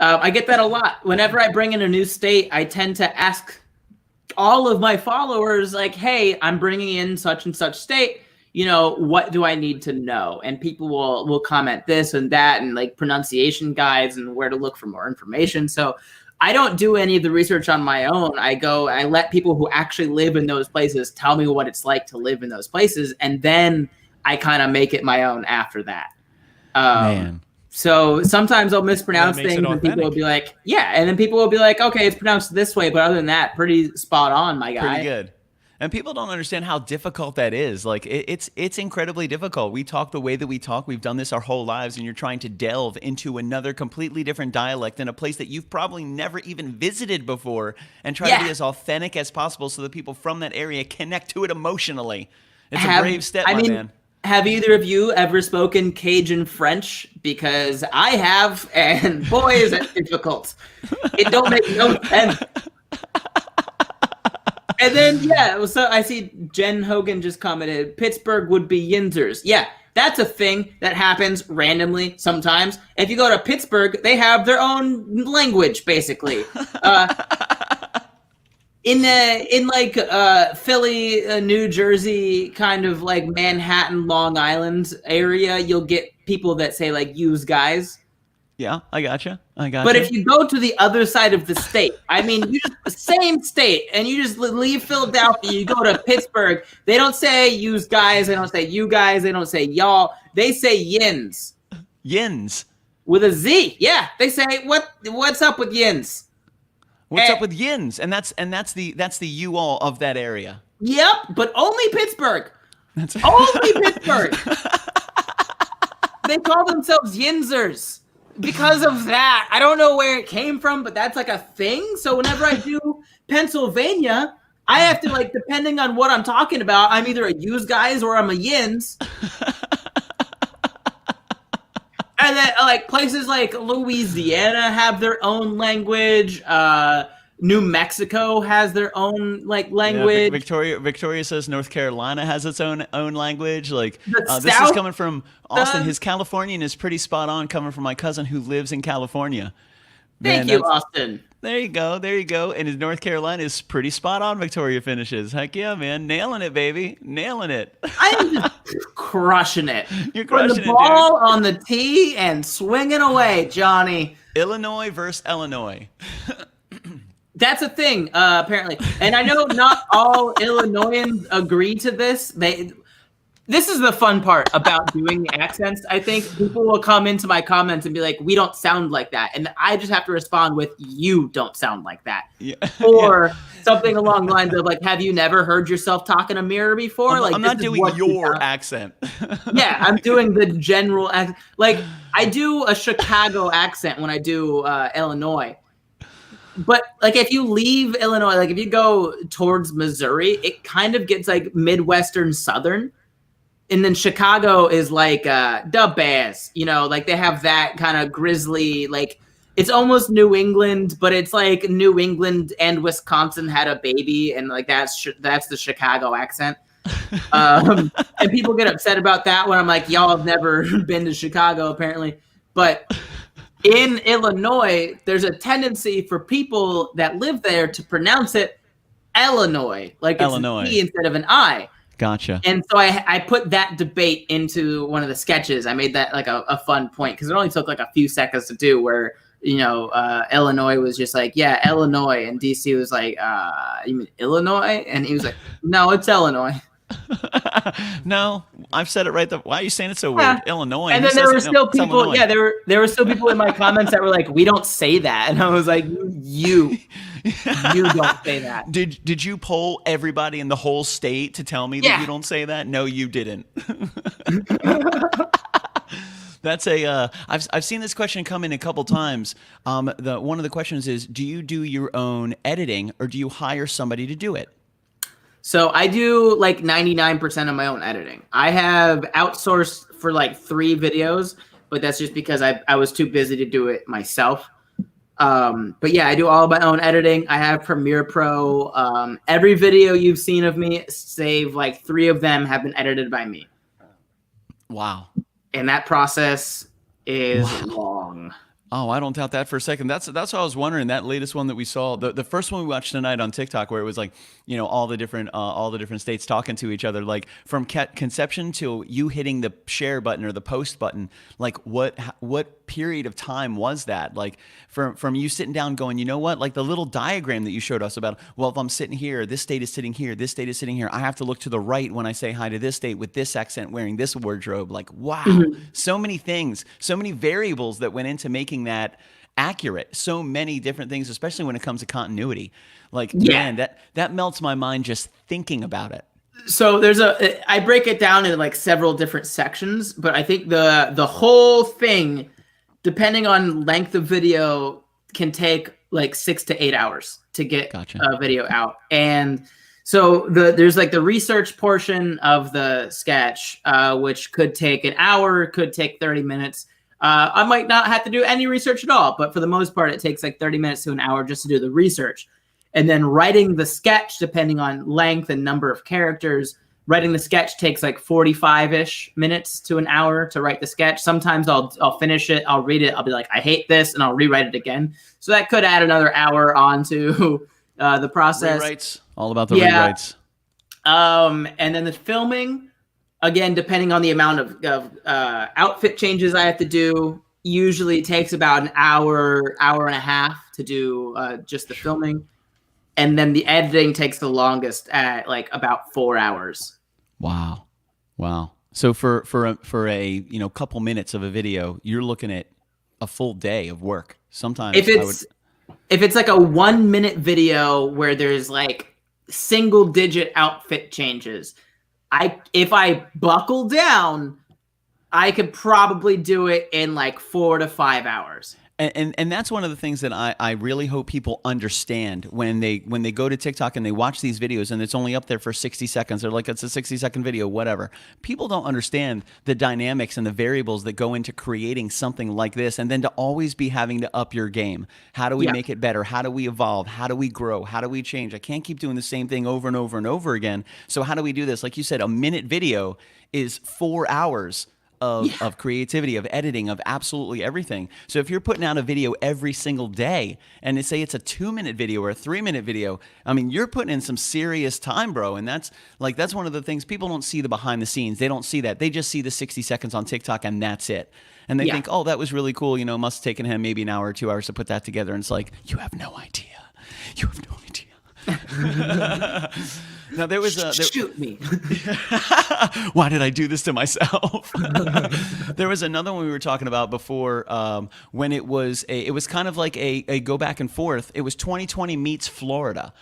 I get that a lot. Whenever I bring in a new state, I tend to ask all of my followers, like, hey, I'm bringing in such and such state, what do I need to know? And people will comment this and that and like pronunciation guides and where to look for more information. So I don't do any of the research on my own. I let people who actually live in those places tell me what it's like to live in those places. And then I kind of make it my own after that. Man. So sometimes I'll mispronounce things and people will be like, and then people will be like, okay, it's pronounced this way. But other than that, pretty spot on, my guy. Pretty good. And people don't understand how difficult that is. Like it's incredibly difficult. We talk the way that we talk. We've done this our whole lives, and you're trying to delve into another completely different dialect in a place that you've probably never even visited before and try to be as authentic as possible so that people from that area connect to it emotionally. It's a brave step, my man. Have either of you ever spoken Cajun French? Because I have, and boy, is it difficult. It don't make no sense. And then, so I see Jen Hogan just commented, Pittsburgh would be Yinzers. Yeah, that's a thing that happens randomly sometimes. If you go to Pittsburgh, they have their own language, basically. In Philly, New Jersey, kind of like Manhattan, Long Island area, you'll get people that say like "use guys." Yeah, I gotcha. But if you go to the other side of the state, I mean, you just the same state, and you just leave Philadelphia, you go to Pittsburgh. They don't say "use guys." They don't say "you guys." They don't say "y'all." They say "yins." Yins. With a Z. Yeah, they say what's up with yins. What's up with yins? And that's the you all of that area. Yep, but only Pittsburgh. Only Pittsburgh. They call themselves Yinzers because of that. I don't know where it came from, but that's like a thing. So whenever I do Pennsylvania, I have to, like, depending on what I'm talking about, I'm either a yous guys or I'm a yins. And then, like, places like Louisiana have their own language. New Mexico has their own, like, language. Victoria says North Carolina has its own language. Like, The this is South coming from Austin. does. His Californian is pretty spot on, coming from my cousin who lives in California. Thank Man, you, that's- Austin. There you go. There you go. And his North Carolina is pretty spot on. Victoria finishes. Heck yeah, man. Nailing it, baby. Nailing it. I am just crushing it. You're Putting crushing the it, dude. ball on the tee and swinging away, Johnny. Illinois versus Illinois. That's a thing, apparently. And I know not all Illinoisans agree to this. This is the fun part about doing the accents. I think people will come into my comments and be like, we don't sound like that. And I just have to respond with, you don't sound like that. Yeah. Or something along the lines of, like, have you never heard yourself talk in a mirror before? I'm This not is doing what you your sound- accent. Yeah, I'm doing the general accent. Like, I do a Chicago accent when I do Illinois. But, like, if you leave Illinois, like, if you go towards Missouri, it kind of gets, like, Midwestern Southern. And then Chicago is like the Bears, you know, like they have that kind of grizzly, like it's almost New England, but it's like New England and Wisconsin had a baby, and like that's the Chicago accent. And people get upset about that when I'm like, y'all have never been to Chicago apparently. But in Illinois, there's a tendency for people that live there to pronounce it Illinois, like it's Illinois. an E instead of an I. Gotcha. And so I put that debate into one of the sketches. I made that like a fun point because it only took like a few seconds to do where, you know, Illinois was just like, yeah, Illinois. And DC was like, you mean Illinois? And he was like, no, it's Illinois. No, I've said it right. Why are you saying it so Yeah. weird? Illinois. And Who then there says were it? No, still it's people, Illinois. yeah, there were still people in my comments that were like, we don't say that. And I was like, you don't say that. Did you poll everybody in the whole state to tell me that Yeah. you don't say that? No, you didn't. That's I've seen this question come in a couple times. One of the questions is, do you do your own editing or do you hire somebody to do it? So I do like 99% of my own editing. I have outsourced for like 3 videos, but that's just because I was too busy to do it myself. But yeah, I do all of my own editing. I have Premiere Pro. Every video you've seen of me, save like 3 of them, have been edited by me. Wow. And that process is long. Oh, I don't doubt that for a second. That's what I was wondering. That latest one that we saw, the first one we watched tonight on TikTok, where it was like, you know, all the different states talking to each other, like from conception to you hitting the share button or the post button. Like what period of time was that? Like from you sitting down going, you know what? Like the little diagram that you showed us about, well, if I'm sitting here, this state is sitting here, this state is sitting here. I have to look to the right when I say hi to this state with this accent, wearing this wardrobe. Like, wow, so many things, so many variables that went into making that accurate. So many different things, especially when it comes to continuity. Like, man, that melts my mind just thinking about it. So I break it down into like several different sections, but I think the whole thing, depending on length of video, can take like 6 to 8 hours to get a video out. And so there's like the research portion of the sketch, which could take an hour, could take 30 minutes. I might not have to do any research at all, but for the most part, it takes like 30 minutes to an hour just to do the research. And then writing the sketch, depending on length and number of characters, writing the sketch takes like 45-ish minutes to an hour to write the sketch. Sometimes I'll finish it, I'll read it, I'll be like, I hate this, and I'll rewrite it again. So that could add another hour onto the process. Rewrites, all about the rewrites. And then the filming, again, depending on the amount of outfit changes I have to do, usually it takes about an hour and a half to do just the filming. And then the editing takes the longest at like about 4 hours. Wow. So for a couple minutes of a video, you're looking at a full day of work. Sometimes if it's like a 1 minute video where there's like single digit outfit changes, if I buckle down, I could probably do it in like 4 to 5 hours. And that's one of the things that I really hope people understand when they go to TikTok and they watch these videos and it's only up there for 60 seconds. They're like, it's a 60-second video, whatever. People don't understand the dynamics and the variables that go into creating something like this, and then to always be having to up your game. How do we make it better? How do we evolve? How do we grow? How do we change? I can't keep doing the same thing over and over and over again. So how do we do this? Like you said, a minute video is 4 hours of creativity, of editing, of absolutely everything. So if you're putting out a video every single day, and they say it's a 2-minute video or a 3-minute video, I mean, you're putting in some serious time, bro. And that's one of the things people don't see, the behind the scenes. They don't see that. They just see the 60 seconds on TikTok and that's it. And they think, oh, that was really cool. You know, must have taken him maybe an hour or 2 hours to put that together. And it's like, you have no idea. You have no idea. Now there was shoot me. Why did I do this to myself? There was another one we were talking about before, when it was kind of like a go back and forth. It was 2020 meets Florida,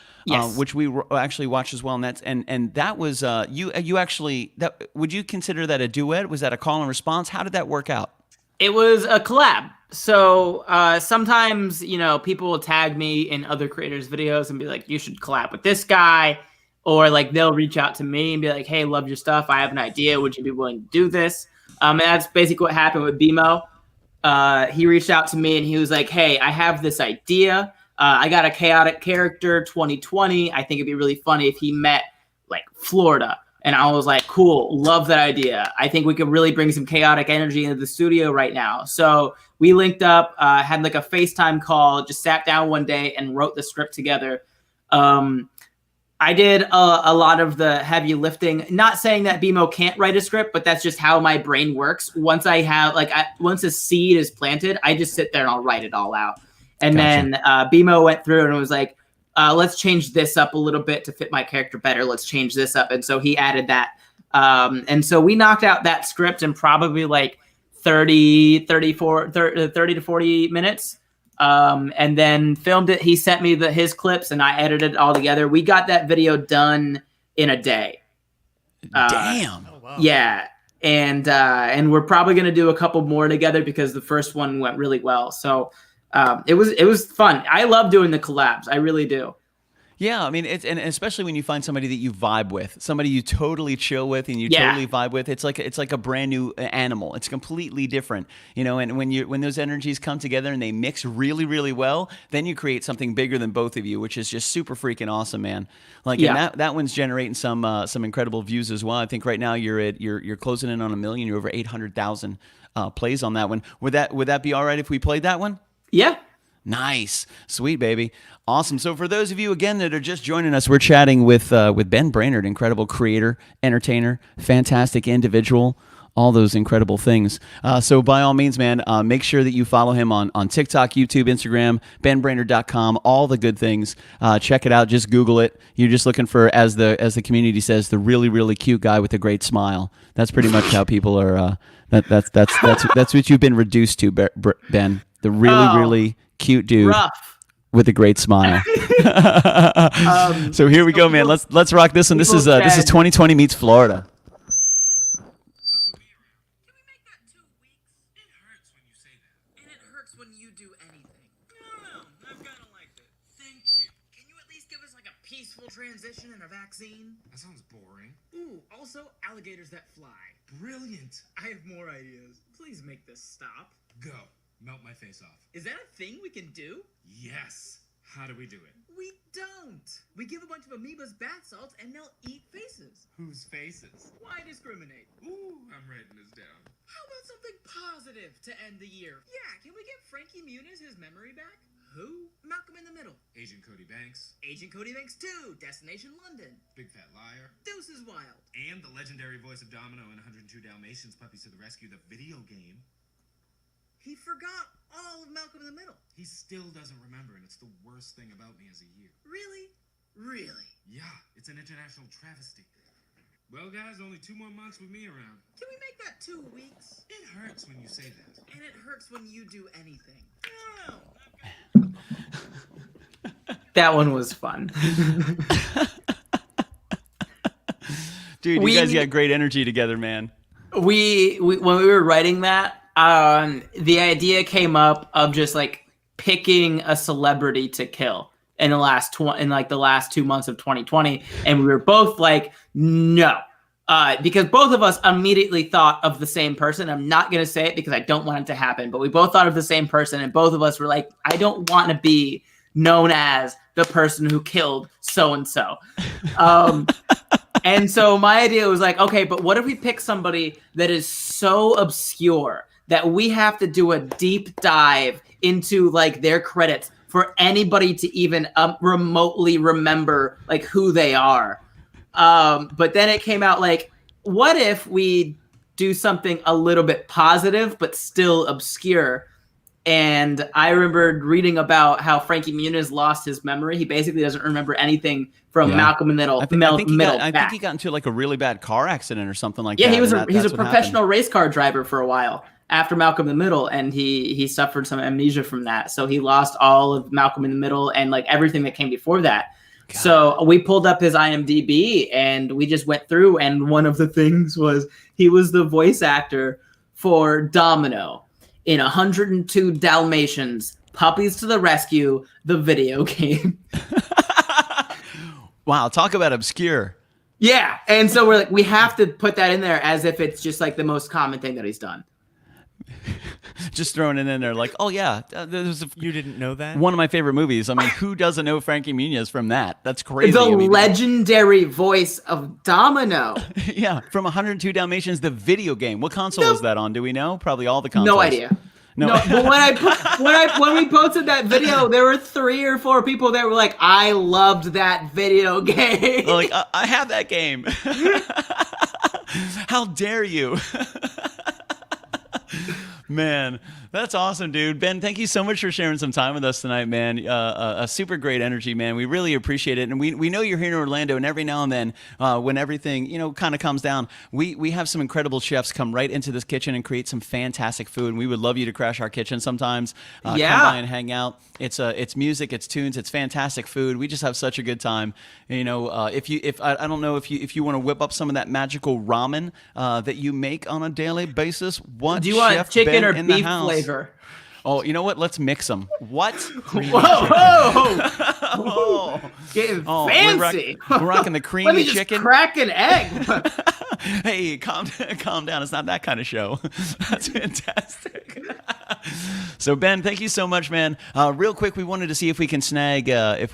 which we actually watched as well. And that was you actually, that, would you consider that a duet? Was that a call and response? How did that work out? It was a collab. So sometimes, you know, people will tag me in other creators' videos and be like, you should collab with this guy. Or like they'll reach out to me and be like, hey, love your stuff. I have an idea. Would you be willing to do this? And that's basically what happened with BMO. He reached out to me and he was like, hey, I have this idea. I got a chaotic character, 2020. I think it'd be really funny if he met like Florida. And I was like, cool, love that idea. I think we could really bring some chaotic energy into the studio right now. So we linked up, had like a FaceTime call, just sat down one day and wrote the script together. I did a lot of the heavy lifting. Not saying that BMO can't write a script, but that's just how my brain works. Once I have once a seed is planted, I just sit there and I'll write it all out. And then BMO went through and was like, let's change this up a little bit to fit my character better. Let's change this up. And so he added that. And so we knocked out that script in probably like 30 to 40 minutes. And then filmed it. He sent me his clips and I edited it all together. We got that video done in a day. Damn. Oh, wow. Yeah. And we're probably going to do a couple more together because the first one went really well. So, it was fun. I love doing the collabs. I really do. Yeah, I mean, and especially when you find somebody that you vibe with, somebody you totally chill with and you totally vibe with. It's like a brand new animal. It's completely different, you know. And when those energies come together and they mix really, really well, then you create something bigger than both of you, which is just super freaking awesome, man. Like, and that one's generating some incredible views as well. I think right now you're closing in on 1 million. You're over 800,000 plays on that one. Would that be all right if we played that one? Yeah. Nice. Sweet, baby. Awesome. So for those of you, again, that are just joining us, we're chatting with Ben Brainard, incredible creator, entertainer, fantastic individual, all those incredible things. So by all means, man, make sure that you follow him on TikTok, YouTube, Instagram, benbrainard.com, all the good things. Check it out. Just Google it. You're just looking for, as the community says, the really, really cute guy with a great smile. That's pretty much how people are. That's what you've been reduced to, Ben. The really, really cute dude. Rough. With a great smile. So here we go, man. Let's rock this one. This is 2020 meets Florida. Can we make that 2 weeks? It hurts when you say that. And it hurts when you do anything. No, I've kind of liked it. Thank you. Can you at least give us like a peaceful transition and a vaccine? That sounds boring. Ooh, also alligators that fly. Brilliant. I have more ideas. Please make this stop. Go. Melt my face off. Is that a thing we can do? Yes. How do we do it? We don't. We give a bunch of amoebas bath salts and they'll eat faces. Whose faces? Why discriminate? Ooh, I'm writing this down. How about something positive to end the year? Yeah, can we give Frankie Muniz his memory back? Who? Malcolm in the Middle. Agent Cody Banks. Agent Cody Banks 2. Destination London. Big Fat Liar. Deuces Wild. And the legendary voice of Domino in 102 Dalmatians Puppies to the Rescue, the video game. He forgot all of Malcolm in the Middle. He still doesn't remember, and it's the worst thing about me as a year. Really? Really? Yeah, it's an international travesty. Well, guys, only 2 more months with me around. Can we make that 2 weeks? It hurts when you say that. And it hurts when you do anything. No. That one was fun. Dude, you guys got great energy together, man. We when we were writing that, the idea came up of just like picking a celebrity to kill in the last the last 2 months of 2020, and we were both like, no, because both of us immediately thought of the same person. I'm not gonna say it because I don't want it to happen, but we both thought of the same person, and both of us were like, I don't want to be known as the person who killed so and so. And so my idea was like, okay, but what if we pick somebody that is so obscure that we have to do a deep dive into like their credits for anybody to even remotely remember like who they are. But then it came out like, what if we do something a little bit positive but still obscure? And I remembered reading about how Frankie Muniz lost his memory. He basically doesn't remember anything from Malcolm in the Middle. I think he got into like a really bad car accident or something like that. Yeah, he's a professional race car driver for a while after Malcolm in the Middle, and he suffered some amnesia from that. So he lost all of Malcolm in the Middle and like everything that came before that. God. So we pulled up his IMDb and we just went through, and one of the things was he was the voice actor for Domino in 102 Dalmatians, Puppies to the Rescue, the video game. Wow, talk about obscure. Yeah, and so we're like, we have to put that in there as if it's just like the most common thing that he's done. Just throwing it in there like, oh yeah, You didn't know that? one of my favorite movies. I mean, who doesn't know Frankie Muniz from that? That's crazy. The I mean, legendary voice of Domino. yeah, from 102 Dalmatians, the video game. What console was that on? Do we know? Probably all the consoles. No idea. No, but when we posted that video, there were 3 or 4 people that were like, "I loved that video game." They're like, I have that game. How dare you? Man, that's awesome, dude. Ben, thank you so much for sharing some time with us tonight, man. A super great energy, man. We really appreciate it. And we know you're here in Orlando, and every now and then when everything, kind of calms down, we have some incredible chefs come right into this kitchen and create some fantastic food. And we would love you to crash our kitchen sometimes. Come by and hang out. It's music, it's tunes, it's fantastic food. We just have such a good time. I don't know if you want to whip up some of that magical ramen that you make on a daily basis. What do you want, Chef chicken Ben or in the beef house? flavor? Oh, you know what? Let's mix them. What? Whoa! Getting fancy. We're rocking the creamy Let me just chicken. crack an egg. Hey, calm down. It's not that kind of show. That's fantastic. So Ben, thank you so much, man. Real quick, we wanted to see if we could snag a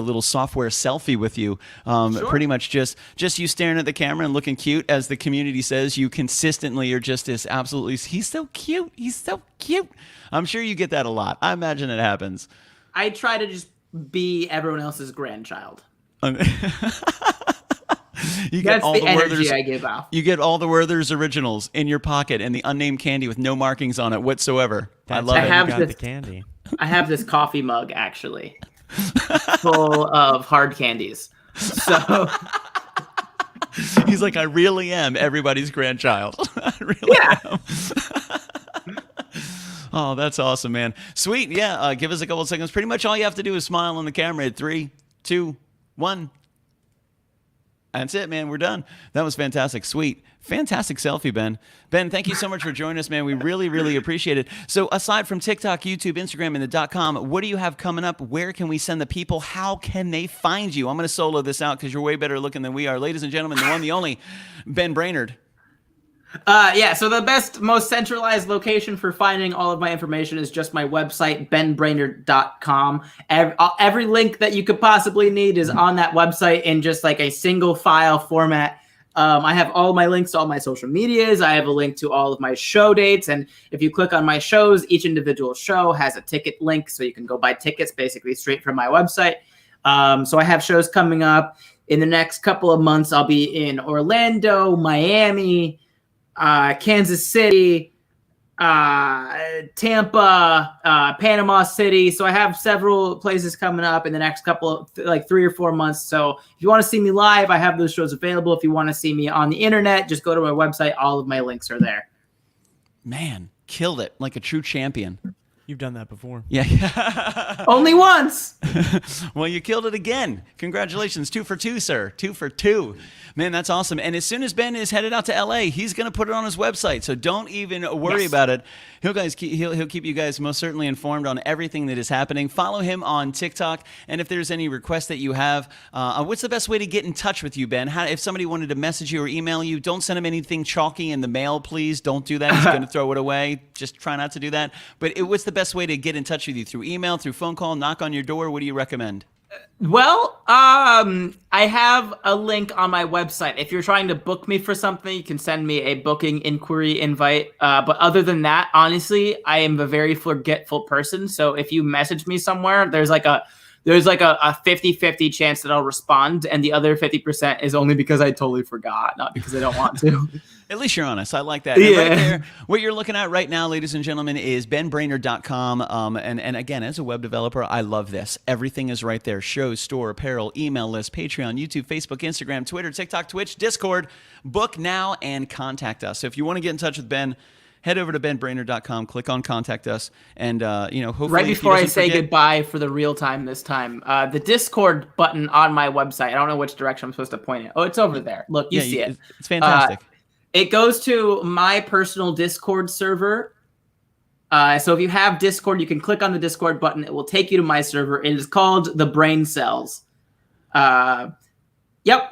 little software selfie with you. Sure. Pretty much just you staring at the camera and looking cute, as the community says. You consistently are just this absolutely. He's so cute. He's so cute. I'm sure you get that a lot. I imagine it happens. I try to just be everyone else's grandchild. You get That's all the the energy Werther's, I give off. You get all the Werther's originals in your pocket and the unnamed candy with no markings on it whatsoever. I love I it. have got this- the candy. I have this coffee mug actually, full of hard candies. So He's like, I really am everybody's grandchild. I really am. Oh, that's awesome, man. Sweet. Yeah. Give us a couple seconds. Pretty much all you have to do is smile on the camera at 3, 2, 1. That's it, man. We're done. That was fantastic. Sweet. Fantastic selfie, Ben. Ben, thank you so much for joining us, man. We really, really appreciate it. So aside from TikTok, YouTube, Instagram, and the .com, what do you have coming up? Where can we send the people? How can they find you? I'm going to solo this out because you're way better looking than we are. Ladies and gentlemen, the one, the only, Ben Brainard. So the best, most centralized location for finding all of my information is just my website, benbrainard.com. Every link that you could possibly need is on that website in just like a single file format. I have all my links to all my social medias. I have a link to all of my show dates. And if you click on my shows, each individual show has a ticket link. So you can go buy tickets basically straight from my website. So I have shows coming up in the next couple of months. I'll be in Orlando, Miami, Kansas City, Tampa, Panama City. So I have several places coming up in the next couple of 3 or 4 months. So if you want to see me live, I have those shows available. If you want to see me on the internet, just go to my website. All of my links are there. Man, killed it like a true champion. You've done that before. Yeah. Only once. Well, you killed it again. Congratulations. 2 for 2, sir. 2 for 2. Man, that's awesome. And as soon as Ben is headed out to LA, he's going to put it on his website. So don't even worry about it. He'll keep you guys most certainly informed on everything that is happening. Follow him on TikTok. And if there's any requests that you have, what's the best way to get in touch with you, Ben? If somebody wanted to message you or email you, don't send him anything chalky in the mail, please. Don't do that. He's going to throw it away. Just try not to do that. But what's the best way to get in touch with you? Through email, through phone call, knock on your door? What do you recommend? Well, I have a link on my website. If you're trying to book me for something, you can send me a booking inquiry invite. But other than that, honestly, I am a very forgetful person. So if you message me somewhere, there's like a 50-50 chance that I'll respond. And the other 50% is only because I totally forgot, not because I don't want to. At least you're honest. I like that. And right there, what you're looking at right now, ladies and gentlemen, is benbrainard.com. And again, as a web developer, I love this. Everything is right there. Shows, store, apparel, email list, Patreon, YouTube, Facebook, Instagram, Twitter, TikTok, Twitch, Discord. Book now and contact us. So if you want to get in touch with Ben, head over to benbrainard.com, click on contact us, and hopefully right before I say goodbye for the real time this time, the Discord button on my website, I don't know which direction I'm supposed to point it. Oh, it's over there. Look, you see it. It's fantastic. It goes to my personal Discord server. So if you have Discord, you can click on the Discord button. It will take you to my server. It is called the Brain Cells. Yep.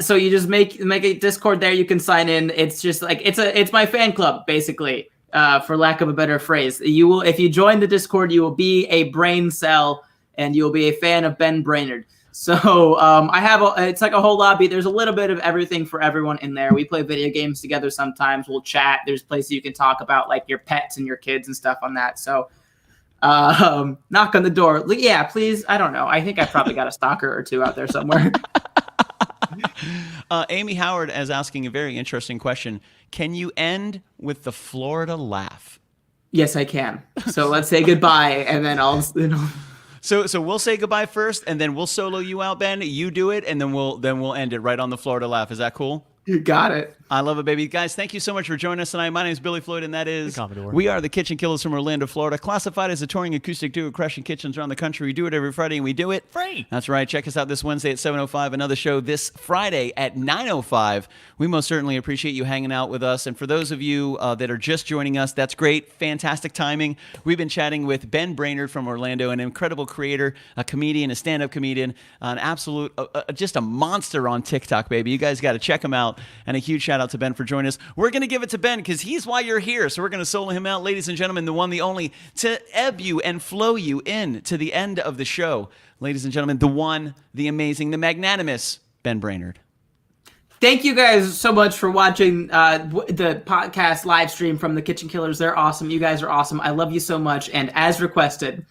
So you just make a Discord there. You can sign in. It's just like it's my fan club basically. For lack of a better phrase, if you join the Discord, you will be a brain cell and you'll be a fan of Ben Brainard. So it's like a whole lobby. There's a little bit of everything for everyone in there. We play video games together sometimes. We'll chat. There's places you can talk about like your pets and your kids and stuff on that. So knock on the door. Yeah, please. I don't know. I think I probably got a stalker or two out there somewhere. Amy Howard is asking a very interesting question. Can you end with the Florida laugh? Yes, I can. So let's say goodbye, and then I'll. So we'll say goodbye first, and then we'll solo you out, Ben. You do it, and then we'll end it right on the Florida laugh. Is that cool? You got it. I love it, baby. Guys, thank you so much for joining us tonight. My name is Billy Floyd, and that is... Commodore. We are the KitchenKillaz from Orlando, Florida, classified as a touring acoustic duo crashing kitchens around the country. We do it every Friday, and we do it free. That's right. Check us out this Wednesday at 7:05. Another show this Friday at 9:05. We most certainly appreciate you hanging out with us. And for those of you that are just joining us, that's great. Fantastic timing. We've been chatting with Ben Brainard from Orlando, an incredible creator, a comedian, a stand-up comedian, an absolute, just a monster on TikTok, baby. You guys got to check him out. And a huge shout out to Ben for joining us. We're going to give it to Ben because he's why you're here. So we're going to solo him out, ladies and gentlemen, the one, the only, to ebb you and flow you in to the end of the show. Ladies and gentlemen, the one, the amazing, the magnanimous Ben Brainard. Thank you guys so much for watching the podcast live stream from the KitchenKillaz. They're awesome. You guys are awesome. I love you so much. And as requested...